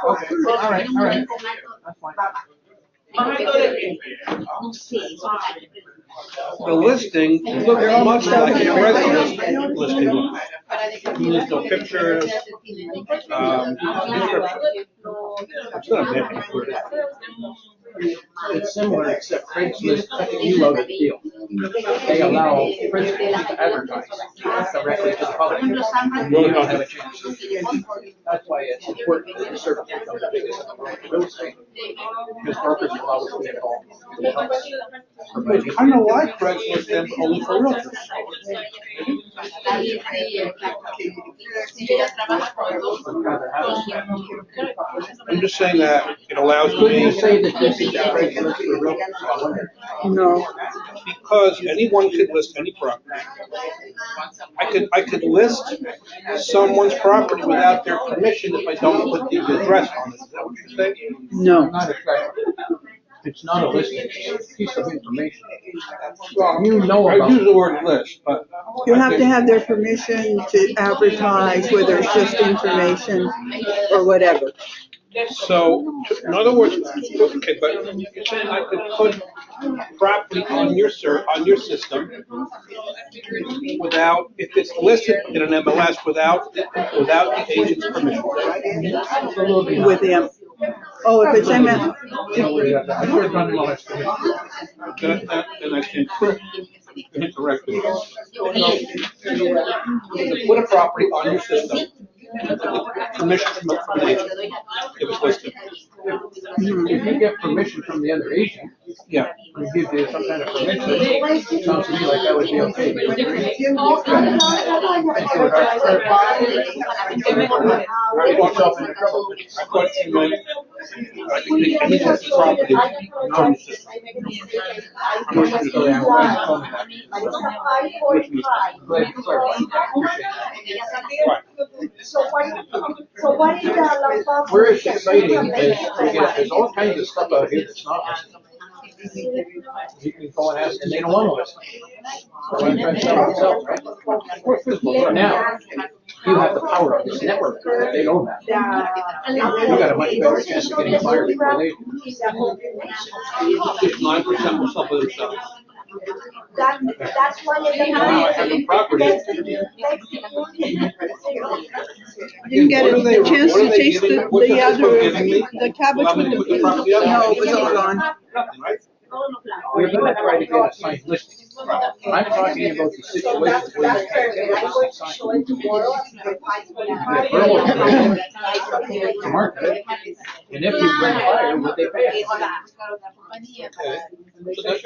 M: Okay, all right, all right. That's fine.
N: The listing looks much like a regular listing. There's no pictures, description. It's not a bad word.
M: It's similar, except Craigslist, you load the deal. They allow principals to advertise directly to the public. You don't have a chance. That's why it's important that the service becomes the biggest in the world of real estate. Because brokers will always be involved.
N: I know why Craigslist is only for realtors. I'm just saying that it allows
M: Could you
N: me.
M: say that this is Craigslist for realtors?
J: No.
N: Because anyone could list any property. I could list someone's property without their permission if I don't put the address on it. Is that what you're saying?
J: No.
M: Not exactly. It's not a listing, it's a piece of information. You know
N: I
M: about
N: use the word list, but.
J: You have to have their permission to advertise, whether it's just information or whatever.
N: So, in other words, okay, but you're saying I could put property on your system without, if it's listed in an MLS without the agent's permission.
J: With them. Oh, if it's
N: Then I can hit the record. Put a property on your system, permission from the agent, if it's listed.
M: If you get permission from the other agent,
N: Yeah.
M: and gives you some kind of permission, it sounds to me like that would be okay. Yourself into trouble.
N: I thought you meant, I can take any piece of property on your system.
M: Where it's exciting is, there's all kinds of stuff out here that's not listed. You can go and ask, and they don't want to listen. So I'm trying to sell it myself, right? Now, you have the power of this network, they don't have. You got a much better chance of getting fired before they do.
N: 9% will sell for themselves.
L: That's why
N: Now I have the property.
J: You can get a chance to taste the cabbage with the
N: the property up?
J: No, it was all gone.
N: Nothing, right?
M: We're going to try to get a signed listing. I'm talking about the situations where you can't get a listing signed. To market, and if you bring fire, would they pay us?
N: Okay.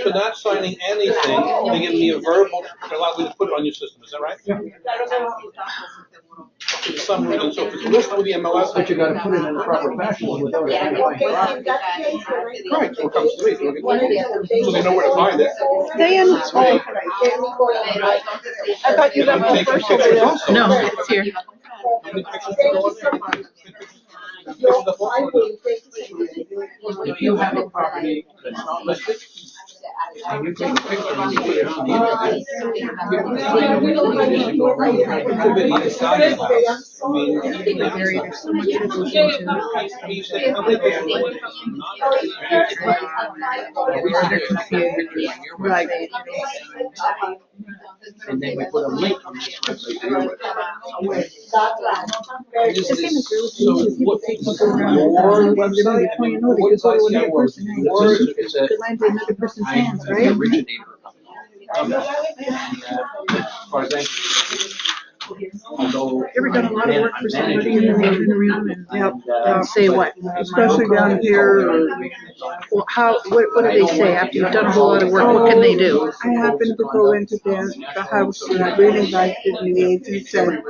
N: So not signing anything, they give me a verbal, to allow me to put it on your system, is that right?
M: Yeah.
N: For some reason, so if it's listed with the MLS.
M: But you gotta put it in a proper fashion without identifying property.
N: Right, so it comes to me, so they know where to find it.
I: I thought you left the first one.
C: No, it's here.
M: If you have a property that's not listed, and you take a picture and you put it on the internet, people can find out which one it is and go around and try to
N: It's a bit like a tiny house. I mean,
C: There's so much that goes into
J: Right.
M: and then we put a link on this website to your website.
N: so what is your website? What is ICIWorld?
M: It's a, I am the originator of it. As far as I'm concerned, Although
I: Ever done a lot of work for somebody and then they turn around and,
J: Yep,
I: and say what?
J: especially down here.
I: Well, what do they say after you've done a whole lot of work? What can they do?
J: I happened to go into the house and I really liked it, and the agent said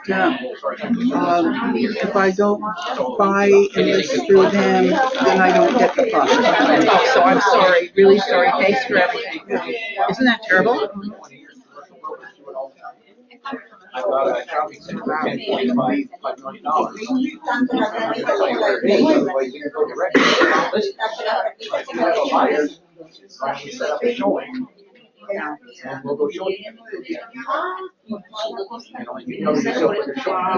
J: that if I don't buy and list through them, then I don't get the profit.
I: Oh, so I'm sorry, really sorry. Thanks for everything. Isn't that terrible?
M: I got a shopping center for $10.5 million. You can go direct. Listen, if you have a buyer, why don't we set up a showing? And we'll go show you. You know, you cover yourself with a showing.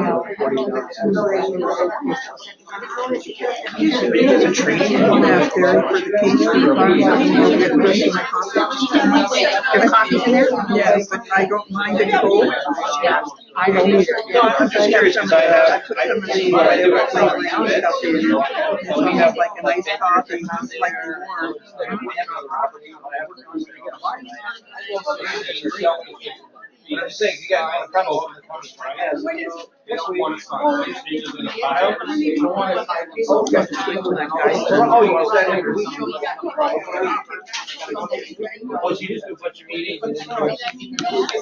J: It's a tree and raspberry for the pastry.
I: Your coffee's in there?
J: Yes, but I don't mind it cold.
I: I don't either.
N: No, I'm just curious because I have, I do have somebody out there.
J: So we have like a nice coffee, slightly warm.
N: I'm just saying, you guys want to come over the county, right? Yes, we want to sign these pages in the file. You don't want to sign these. Oh, you can send it. Oh, so you just do a bunch of meetings and then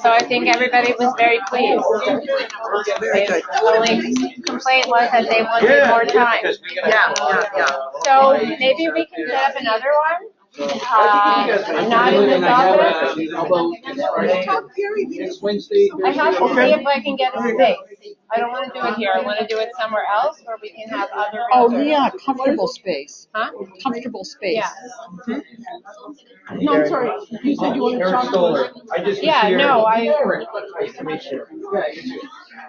O: So I think everybody was very pleased. The only complaint was that they wanted more time.
I: Yeah.
O: So maybe we can set up another one. Not in this office.
M: Next Wednesday.
O: I have to see if I can get a space. I don't want to do it here. I want to do it somewhere else where we can have other.
C: Oh,
O: realtors.
C: yeah, comfortable space.
O: Huh?
C: Comfortable space.
O: Yeah.
I: No, I'm sorry. You said you wanted to
M: Eric
I: talk.
M: Stoller. I just.
O: Yeah, no,
M: Nice to meet you. Yeah, you too.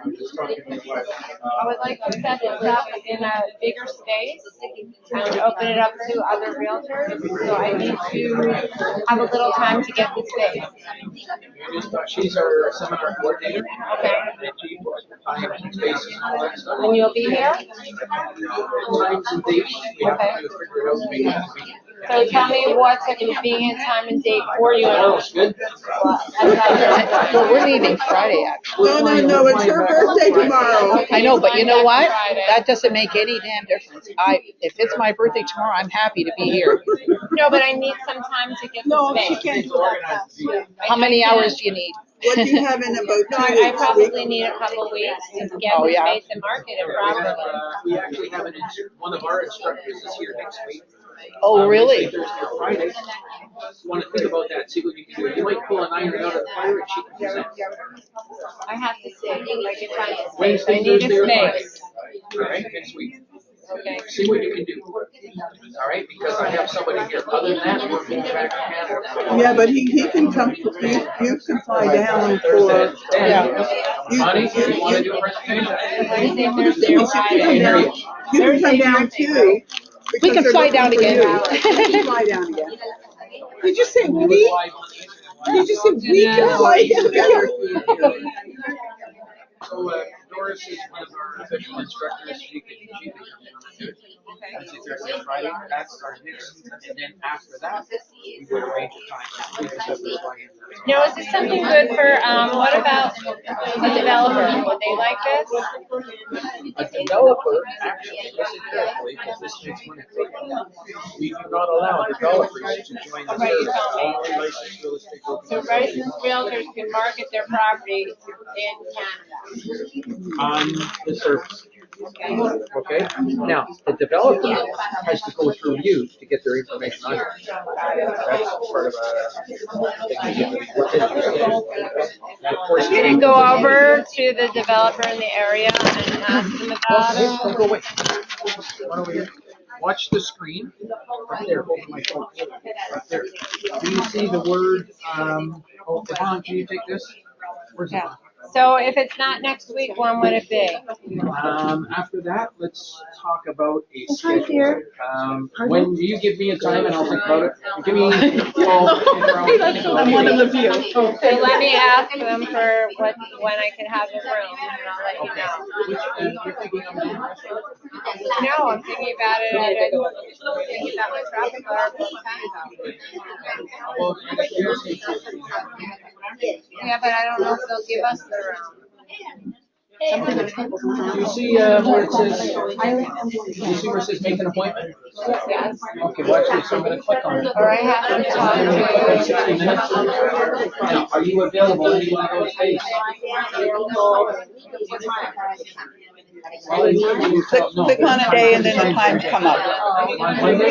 M: I'm just talking to my wife.
O: I would like to set this up in a bigger space and open it up to other realtors. So I need to have a little time to get the space.
M: She's our seminar coordinator.
O: Okay.
M: And she was time and spaces and all that stuff.
O: And you'll be here?
M: Times and dates. We have to figure it out to make it convenient.
O: So tell me what's a convenient time and date for you.
M: Oh, it's good.
C: Well, we're leaving Friday, actually.
J: No, it's her birthday tomorrow.
C: I know, but you know what? That doesn't make any damn difference. If it's my birthday tomorrow, I'm happy to be here.
O: No, but I need some time to get the space.
I: No, she can't do that fast.
C: How many hours do you need?
J: What do you have in about 2
O: No,
J: weeks?
O: I probably need a couple weeks to get the space and market it properly.
M: We actually have one of our instructors is here next week.
C: Oh, really?
M: Thursday or Friday. You want to think about that, see what you can do. You might pull an iron out of the fire and she can present.
O: I have to see if I can find a space.
M: Wednesday,
O: I need a
M: Thursday, or Friday.
O: space.
M: All right, next week.
O: Okay.
M: See what you can do. All right, because I have somebody here. Other than that, we're moving back to Canada.
J: Yeah, but he can come, you can fly down for,
M: Money, you want to do a presentation?
O: Wednesday, Thursday, or Friday.
J: you can come down too.
C: We can fly down again.
J: You can fly down again. Did you say we? Did you say we can fly down together?
M: So Doris is one of our official instructors. She can do it. Wednesday, Thursday, and Friday. That's our next. And then after that, we would arrange a time. We just have to fly in.
O: No, is this something good for, what about a developer? Would they like this?
M: A developer, actually, listen carefully, because this makes money. We do not allow developers to join the service. Only licensed real estate brokers.
O: So licensed realtors can market their property in Canada.
M: On the service. Okay? Now, the developer has to go through you to get their information on it. That's part of a thing that you have to be.
O: Can you go over to the developer in the area and ask them about it?
M: Don't go away. Why don't we watch the screen? Right there, hold my phone. Right there. Do you see the word, Yvonne, can you take this? Where's it?
O: So if it's not next week, when would it be?
M: After that, let's talk about a schedule. When do you give me a time and I'll think about it? Give me 12.
I: I'm one of the few.
O: So let me ask them for when I can have the room, and I'll let you know.
M: You're thinking of doing a restaurant?
O: No, I'm thinking about it. I'm thinking about my traffic bar. Yeah, but I don't know if they'll give us their,
M: Do you see where it says, do you see where it says make an appointment?
O: yes.
M: Okay, watch this, I'm gonna click on it.
O: Or I have to talk
M: I'm gonna click on 60
O: to.
M: minutes. Now, are you available any one of those days?
J: Click on a day and then the times come up.
M: On Monday?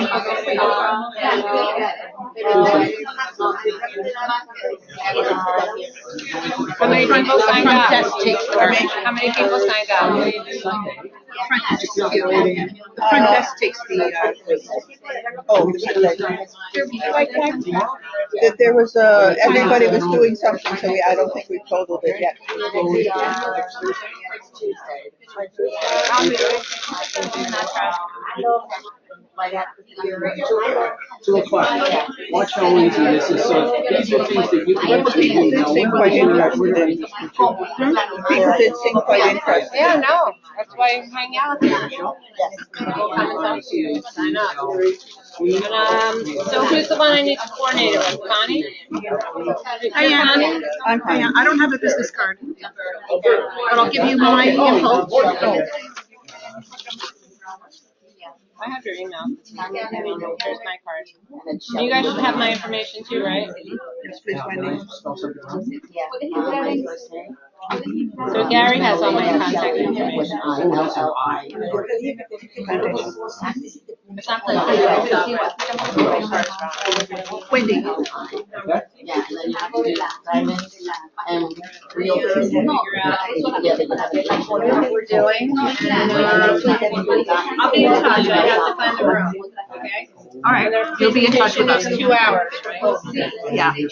O: How many people signed up? How many people signed up?
F: The front desk takes the,
J: There was everybody was doing something, so I don't think we've totaled it yet.
M: Two o'clock. Watch how easy this is. So these are things that you can actually do now.
J: People did seem quite interested.
O: Yeah, no, that's why I hang out with you. Come and talk to you, sign up. And, so who's the one I need to coordinate it with? Connie?
G: Hi, Annie.
J: I'm fine.
G: I don't have a business card, but I'll give you my info.
O: I have your email. Here's my card. You guys should have my information too, right?
J: Yes, please, Wendy.
O: So Gary has all my contact information. It's not like
G: Wendy.
O: what we're doing. I'll be in touch. I have to find the room. Okay?
G: All right, you'll be in touch with us.
O: 2 hours, right?
G: Yeah, a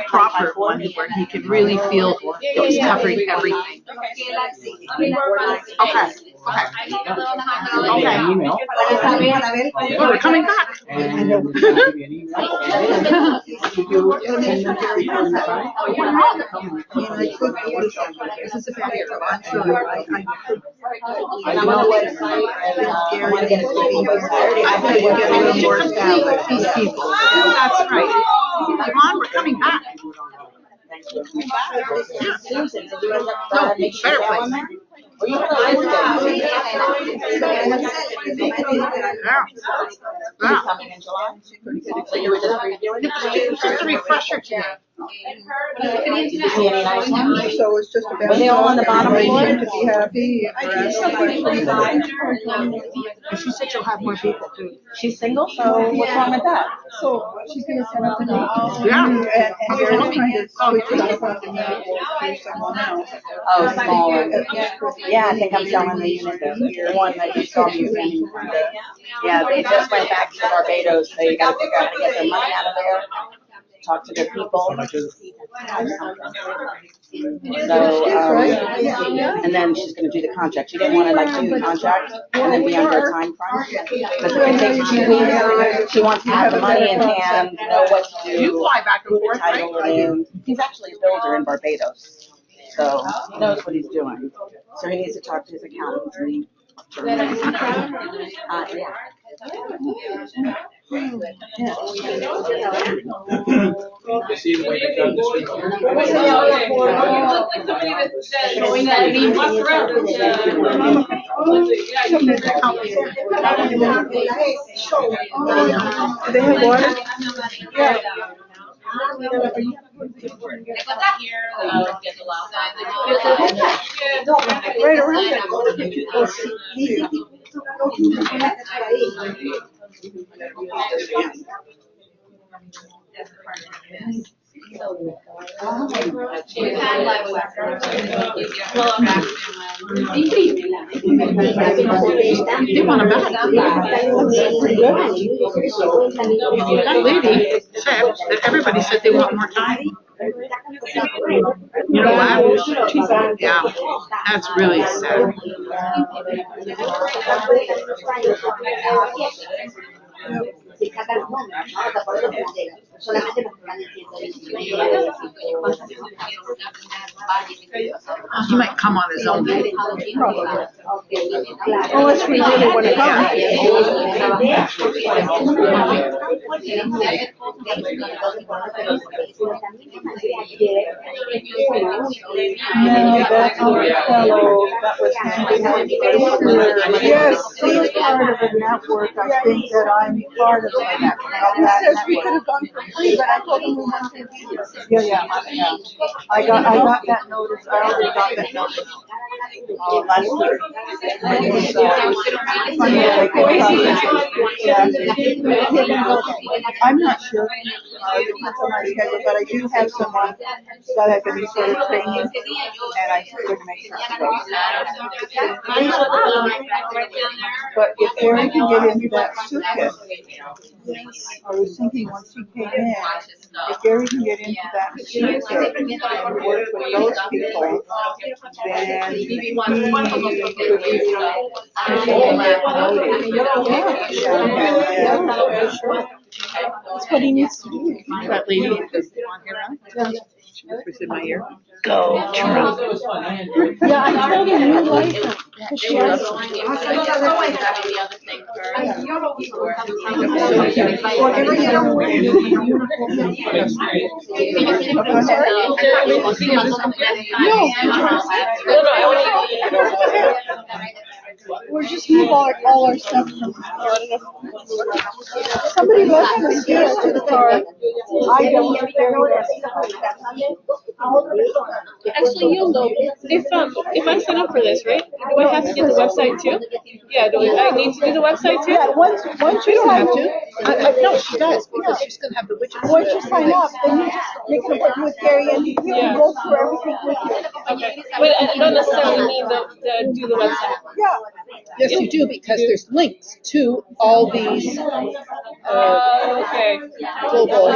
G: proper one where he can really feel he's covering everything. Okay. Okay.
M: Email.
G: Oh, we're coming back.
M: And give you an email.
F: This is a bad area. I'm sorry.
J: I'm on the website.
F: I thought you get a little more established.
G: These people. That's right. Come on, we're coming back. No, better place. Just a refresher today.
J: So it's just about. Were they all on the bottom floor? To be happy.
G: And she said she'll have more people too.
J: She's single, so what's wrong with that?
I: So she's gonna set up a meeting.
G: Yeah.
J: And you're trying to switch it up on the unit to someone else.
P: Oh, smaller. Yeah, I think I'm selling the unit there. The one that you saw me sending. Yeah, they just went back to Barbados. They got to figure out how to get their money out of there. Talk to their people. So, and then she's going to do the contract. She didn't want to do the contract and then be under a time crunch. Because if it takes 2 weeks, she wants to have the money in hand, know what to do.
G: You fly back and forth,
P: Title it in. He's actually a builder in Barbados. So he knows what he's doing. So he needs to talk to his accountants and yeah.
M: You see the way they've done this week?
J: Do they have water?
O: Yeah.
J: Right around
G: They want to back. That lady said that everybody said they want more time. You know what? Yeah, that's really sad. He might come on his own.
J: Unless we really want to come. that other fellow, that was handy for sure. Yes, he's part of a network, I think that I'm part of a network. He says we could have gone for free, but I told him we wanted to. Yeah. I got that notice, I already got that notice. Last year. It was, funny that I could yeah. I'm not sure, depends on my schedule, but I do have someone that I've been sort of training, and I would make sure she goes. But if Barry can get into that circuit, I was thinking once he came in, if Barry can get into that circuit and work with those people, then he could really
I: That's what he needs to do.
C: That lady with the blonde hair on? She whispers in my ear. Go, Trump.
I: Yeah, I told him you like him.
C: She loves
I: We're just move all our stuff from somebody left the stairs to the car. I don't
Q: Actually, you'll know if I sign up for this, right? Do I have to get the website too? Yeah, I need to do the website too?
I: Yeah, once you
C: don't
I: sign
C: have
I: up,
C: to. No, she does, because she's gonna have the widget.
I: once you sign up, then you just make an appointment with Gary and he will go through everything with you.
Q: Okay, but I don't necessarily need to do the website.
I: Yeah.
C: Yes, you do, because there's links to all these
Q: Okay.
C: global.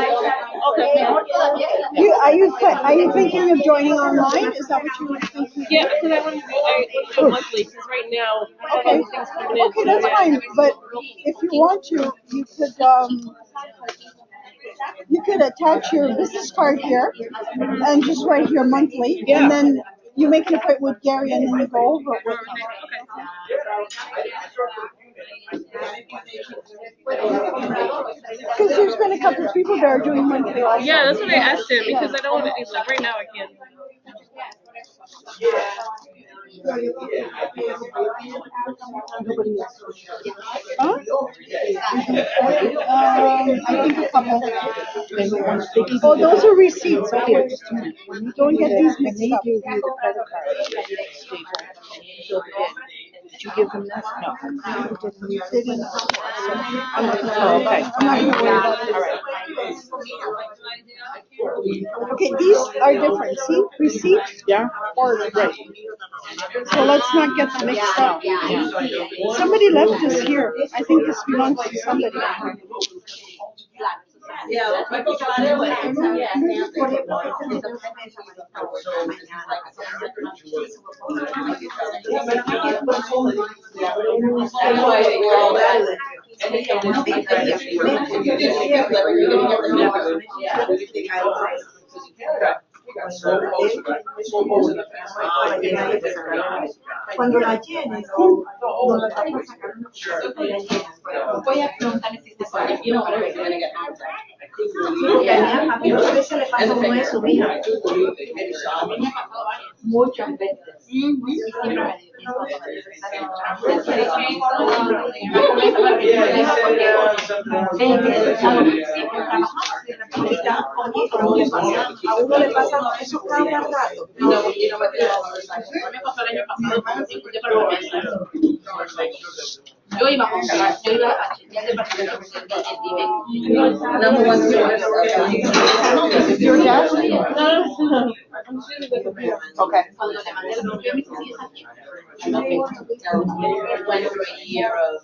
Q: Okay.
I: Are you thinking of joining online? Is that what you were thinking?
Q: Yeah, because I want to do monthly, because right now,
I: Okay.
Q: things coming in.
I: Okay, that's fine. But if you want to, you could attach your business card here and just write here monthly, and then you make an appointment with Gary, and then you go over it with him. Because there's been a couple of people that are doing monthly also.
Q: Yeah, that's what I asked him, because I don't want to, like, right now I can't.
I: Huh? I think a couple. Oh, those are receipts. Okay. Don't get these mixed up.
C: They gave you the credit card staple, and you filled it in. Did you give them that? No.
I: They didn't.
C: Oh, okay.
I: I'm not going to worry about it.
C: All right.
I: Okay, these are different. See, receipts.
C: Yeah.
I: Or
C: right.
I: So let's not get them mixed up. Somebody left this here. I think this belongs to somebody.
D: Cuando la llenes, no la vas a sacar una voy a preguntarle si está a mí muchas veces le pasa uno eso, mija. Muchas veces. A uno le pasa eso cada rato.
L: Yo iba a comprar, yo iba a chequear el
I: Your dad?
C: Okay.
L: Cuando le mandé el nombre a mis hijas, I went through a year of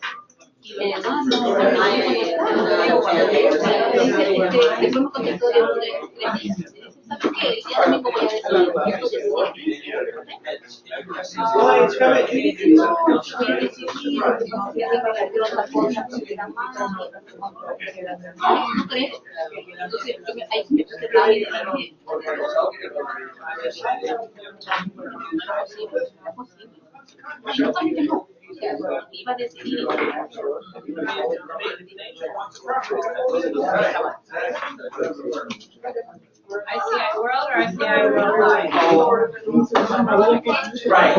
L: después me contestó de uno de 3 días. ¿Sabes qué? El día domingo voy a decir, ¿no crees? Entonces, ahí me puse brava y le dije, no es posible. Yo también tengo. iba a decidir. ICIWorld or ICIWorld Live?
E: Right.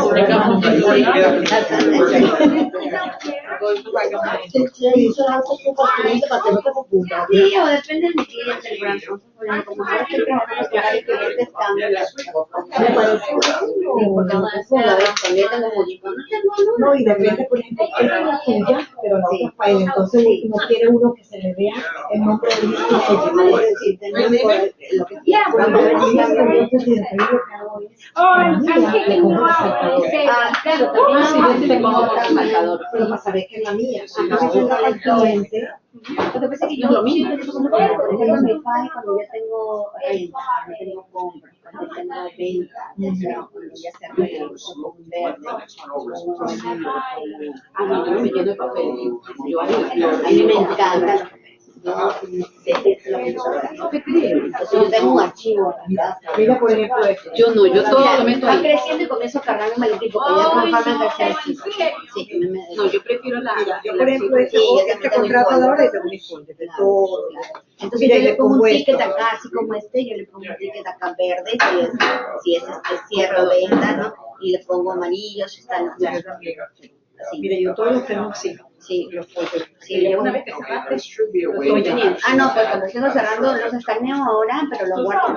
B: Sí, o depende de mi cliente, el gran como ahora estoy trabajando con varios clientes, cambio la porque una vez cuando yo tengo mucho, no tengo uno.
D: No, y depende, por ejemplo, esta es la tuya, pero la otra es para él. Entonces, no quiere uno que se le vea el nombre del disco.
B: Sí, tenemos lo que quiera, cuando ver si cambio bien. Claro, también
P: te pongo por el marcador.
D: Pero para saber que es la mía. Si no se la al cliente.
B: Lo que pasa es que yo lo mismo, por ejemplo, me paga cuando ya tengo renta, cuando tengo compras, cuando tengo venta, cuando ya se arregla un verde,
P: No, yo me lleno de papel.
B: a mí me encanta. Entonces yo tengo un archivo en la casa.
D: Mira, por ejemplo, esto.
P: Yo no, yo todo lo meto
B: Va
P: ahí.
B: creciendo y comienzo a cargarme maletín porque ya trabajarme en tercer piso. Sí,
P: No, yo prefiero la.
D: Yo, por ejemplo, este contrato de ahora tengo un informe de todo.
B: Entonces yo le pongo un ticket acá, así como yo le pongo un ticket acá verde, si es cierre o venta, ¿no? Y le pongo amarillo, si están los así.
D: Mire, yo todos los tengo así.
B: Sí,
P: Sí, una vez que cerraste,
B: estoy teniendo. No, pues cuando estoy cerrando los escaneo ahora, pero los guardo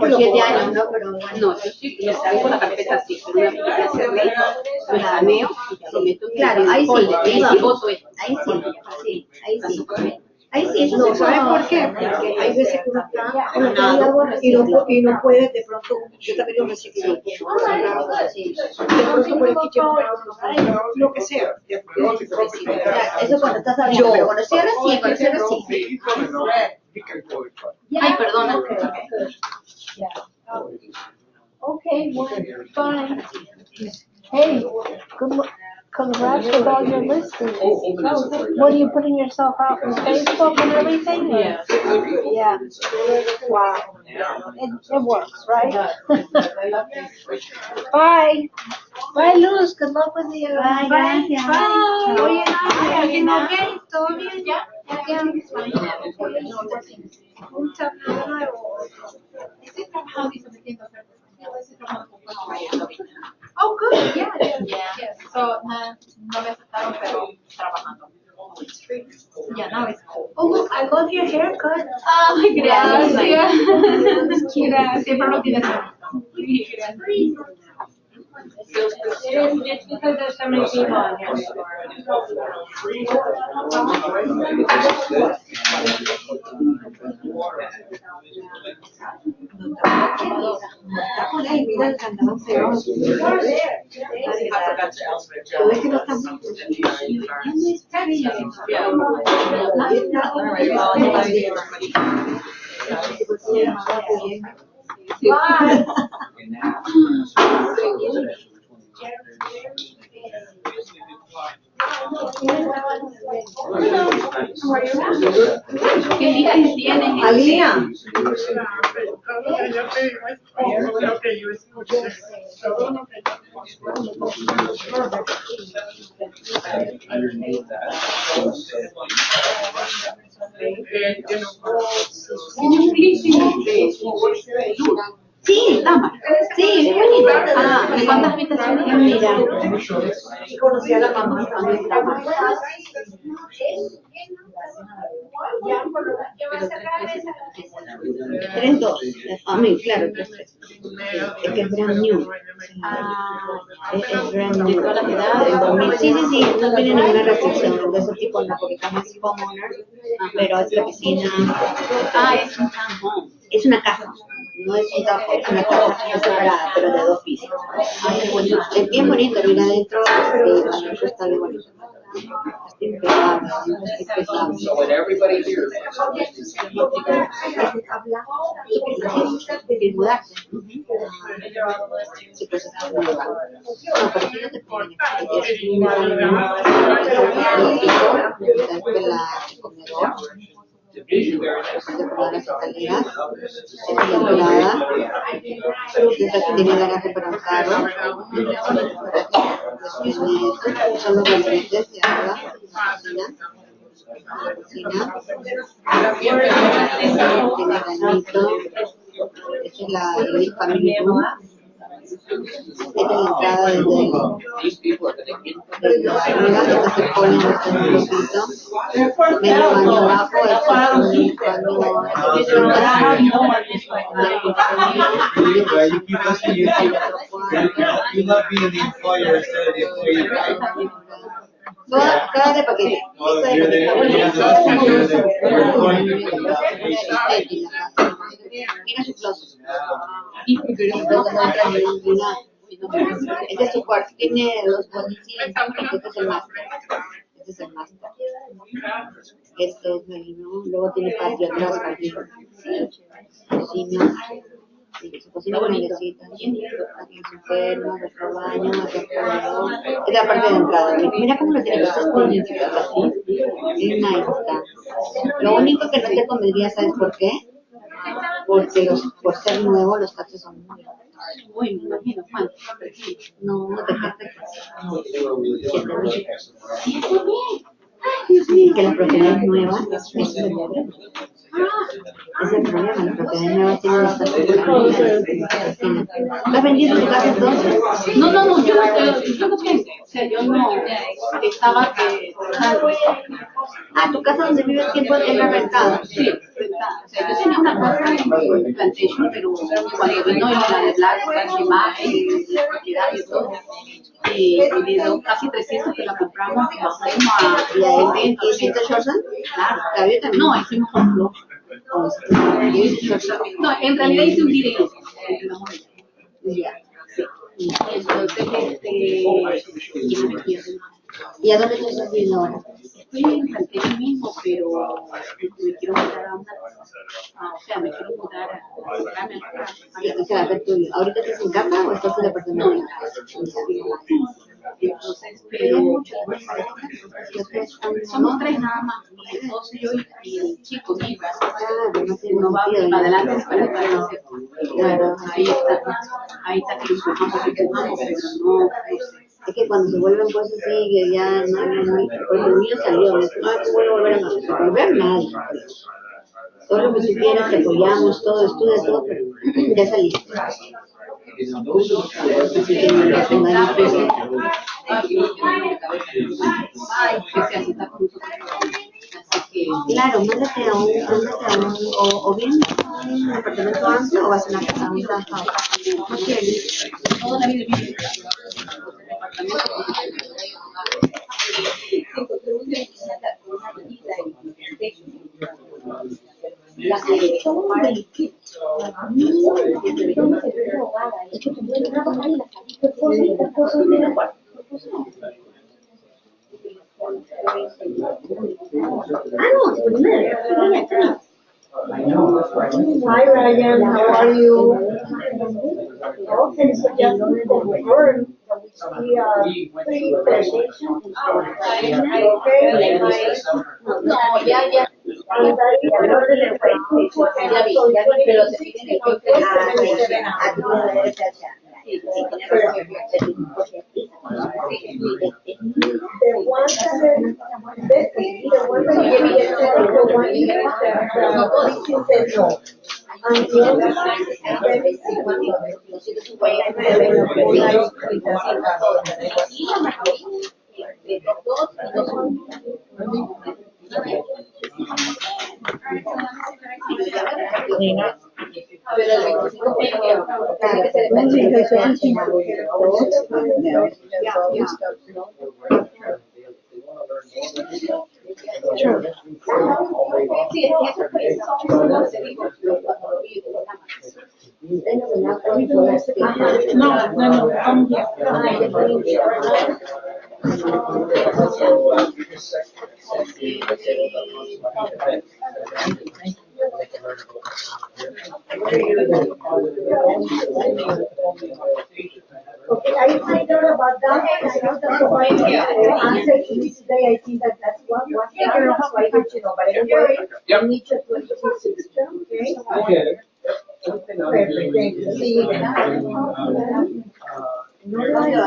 B: por 7 años, ¿no? Pero bueno.
P: No, yo sí, yo salgo la carpeta así, pero una vez que ya cerré, lo escaneo y lo meto en
B: Claro, ahí sí, ahí sí,
D: no, ¿sabes por qué? Porque hay veces que uno está ordenado y no puede, de pronto, yo también lo reciclo. De pronto por el kitchen, lo que sea.
B: Eso cuando estás abriendo, pero cuando cierras sí,
P: Ay, perdona.
I: Okay, well, fine. Hey, congrats with all your listings. What are you putting yourself out on Facebook and everything?
P: Yeah.
I: Yeah. Wow. It works, right? Bye. Bye, Luz. Good luck with the
B: Bye, gracias.
I: Bye.
B: Oye, ¿everything okay? ¿Todo bien?
L: Yeah. Estoy trabajando y sometiendo a Oh, good. Yeah. So, no me aceptaron, pero trabajando. Yeah, now it's cool.
B: Oh, look, I love your haircut.
L: Ay, gracias. Siempre lo tienes. It's because there's so many people on here.
D: Ay, mira el candado feo.
P: ¿Qué días tienes?
D: Alina.
P: Sí, dama.
B: Sí, es bonita.
P: Ah, ¿de cuántas habitaciones?
B: Mira.
D: Conocí a la mamá.
B: Tres, dos. A mí, claro, tres. Es que es brand new. Es brand new.
P: ¿De todas las edades?
B: Del 2000. Sí, no tiene ninguna restricción de ese tipo, no, porque como es homeowner, pero es la piscina.
P: Es un townhome.
B: Es una casa. No es un tapo, es una casa separada, pero de 2 pisos.
P: Qué bonito.
B: Es bien bonito, mira adentro, está bien bonito.
A: So when everybody here.
B: El mudarse. Sí, pues está muy bueno. No, pero aquí no te ponen. El comedor. Por las escaleras, es la entrada, desde aquí tiene garaje para un carro, Son los gabinetes de arriba, la cocina. Tiene bañito. Esta es el family room. Esta es la entrada desde arriba, esta se pone en este grupito. Medio baño abajo, este es un cada de paquete. Mira su closet. Este es su cuarto, tiene dos policías, este es el máster. Este es el máster. Este es el menú, luego tiene patio atrás, jardín. Cocina. Su cocina grandecita. Aquí su perno, otro baño, otro comedor. Esta es la parte de entrada. Mira cómo lo tiene los estudios así. Es nice está. Lo único que no te convendría, ¿sabes por qué? Porque por ser nuevo los taxes son muy altos. Uy, me imagino, ¿cuánto? No, de que la propiedad es nueva, es el problema. Es el problema, la propiedad nueva tiene los taxes. ¿Lo has vendido tu casa entonces?
L: No, yo no pensé, o sea, yo no estaba
B: tu casa donde vives tiempo es la rentada.
L: Sí, rentada. O sea, yo tenía una casa en Plantation, pero cuando vino la propiedad y todo, le dio casi 300 que la compramos y bajamos a eventos.
B: ¿Hiciste Shorsan?
L: Claro. No, hicimos un blog. No, en realidad hice un video.
B: Ya.
L: Y entonces,
B: ¿y a dónde te estás viendo ahora?
L: Estoy en Plantation mismo, pero me quiero mudar a una, o sea, me quiero mudar a
B: O sea, a ver tú, ¿ahorita estás en casa o estás en el apartamento?
L: No, entonces, pero somos tres nada más, mi esposo, yo y el chico, mi hijo. No va para adelante, para atrás. Claro, ahí está que empujamos, pero no.
B: Es que cuando se vuelven cosas así, que ya porque el mío salió, no es que voy a volver a volver nada. Todo lo que tú quieras, te apoyamos, todo, estudia todo, pero ya saliste. Así que no te pongas difícil. Claro, mándate a un o bien un apartamento amplio o vas a una casa, un townhouse. No quieres.
L: Toda la vida vive.
D: Hi Ryan, how are you? Okay, so just to confirm that we see three presentations. Okay,
L: No, ya. Pero el 25 tiene que ser
D: Okay, I find out about that. I know that's why I answered to me today. I think that's what was done. So I let you know. But anyway, I need to put the system. Okay. Perfect. Thank you. See you then.
F: No le vaya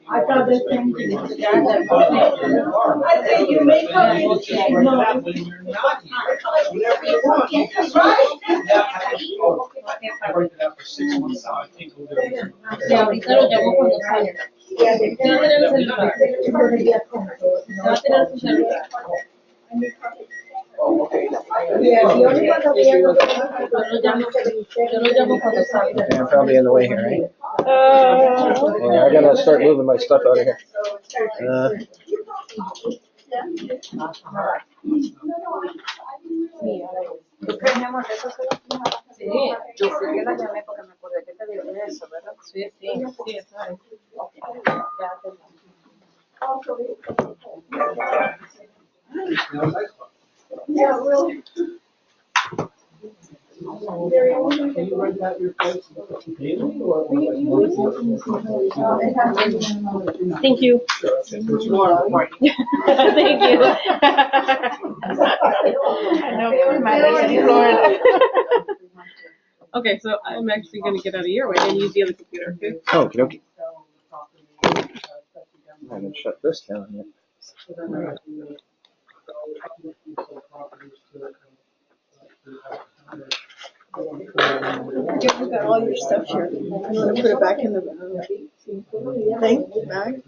F: I thought the same thing. I said, you make up.
Q: Sí, ahorita lo llamo cuando salga. Se va a tener el celular. Se va a tener su celular. Yo lo llamo cuando salga.
M: Okay, I'm probably in the way here, right? Yeah, I gotta start moving my stuff out of here.
Q: Sí, yo fui que la llamé porque me acordé que te dije eso, ¿verdad? Sí, está bien.
D: Yeah, really.
Q: Thank you. Thank you. Okay, so I'm actually going to get out of your way and use the other computer, okay?
M: Okie dokie. I haven't shut this down yet.
F: You got all your stuff here. You want to put it back in the thing, bag?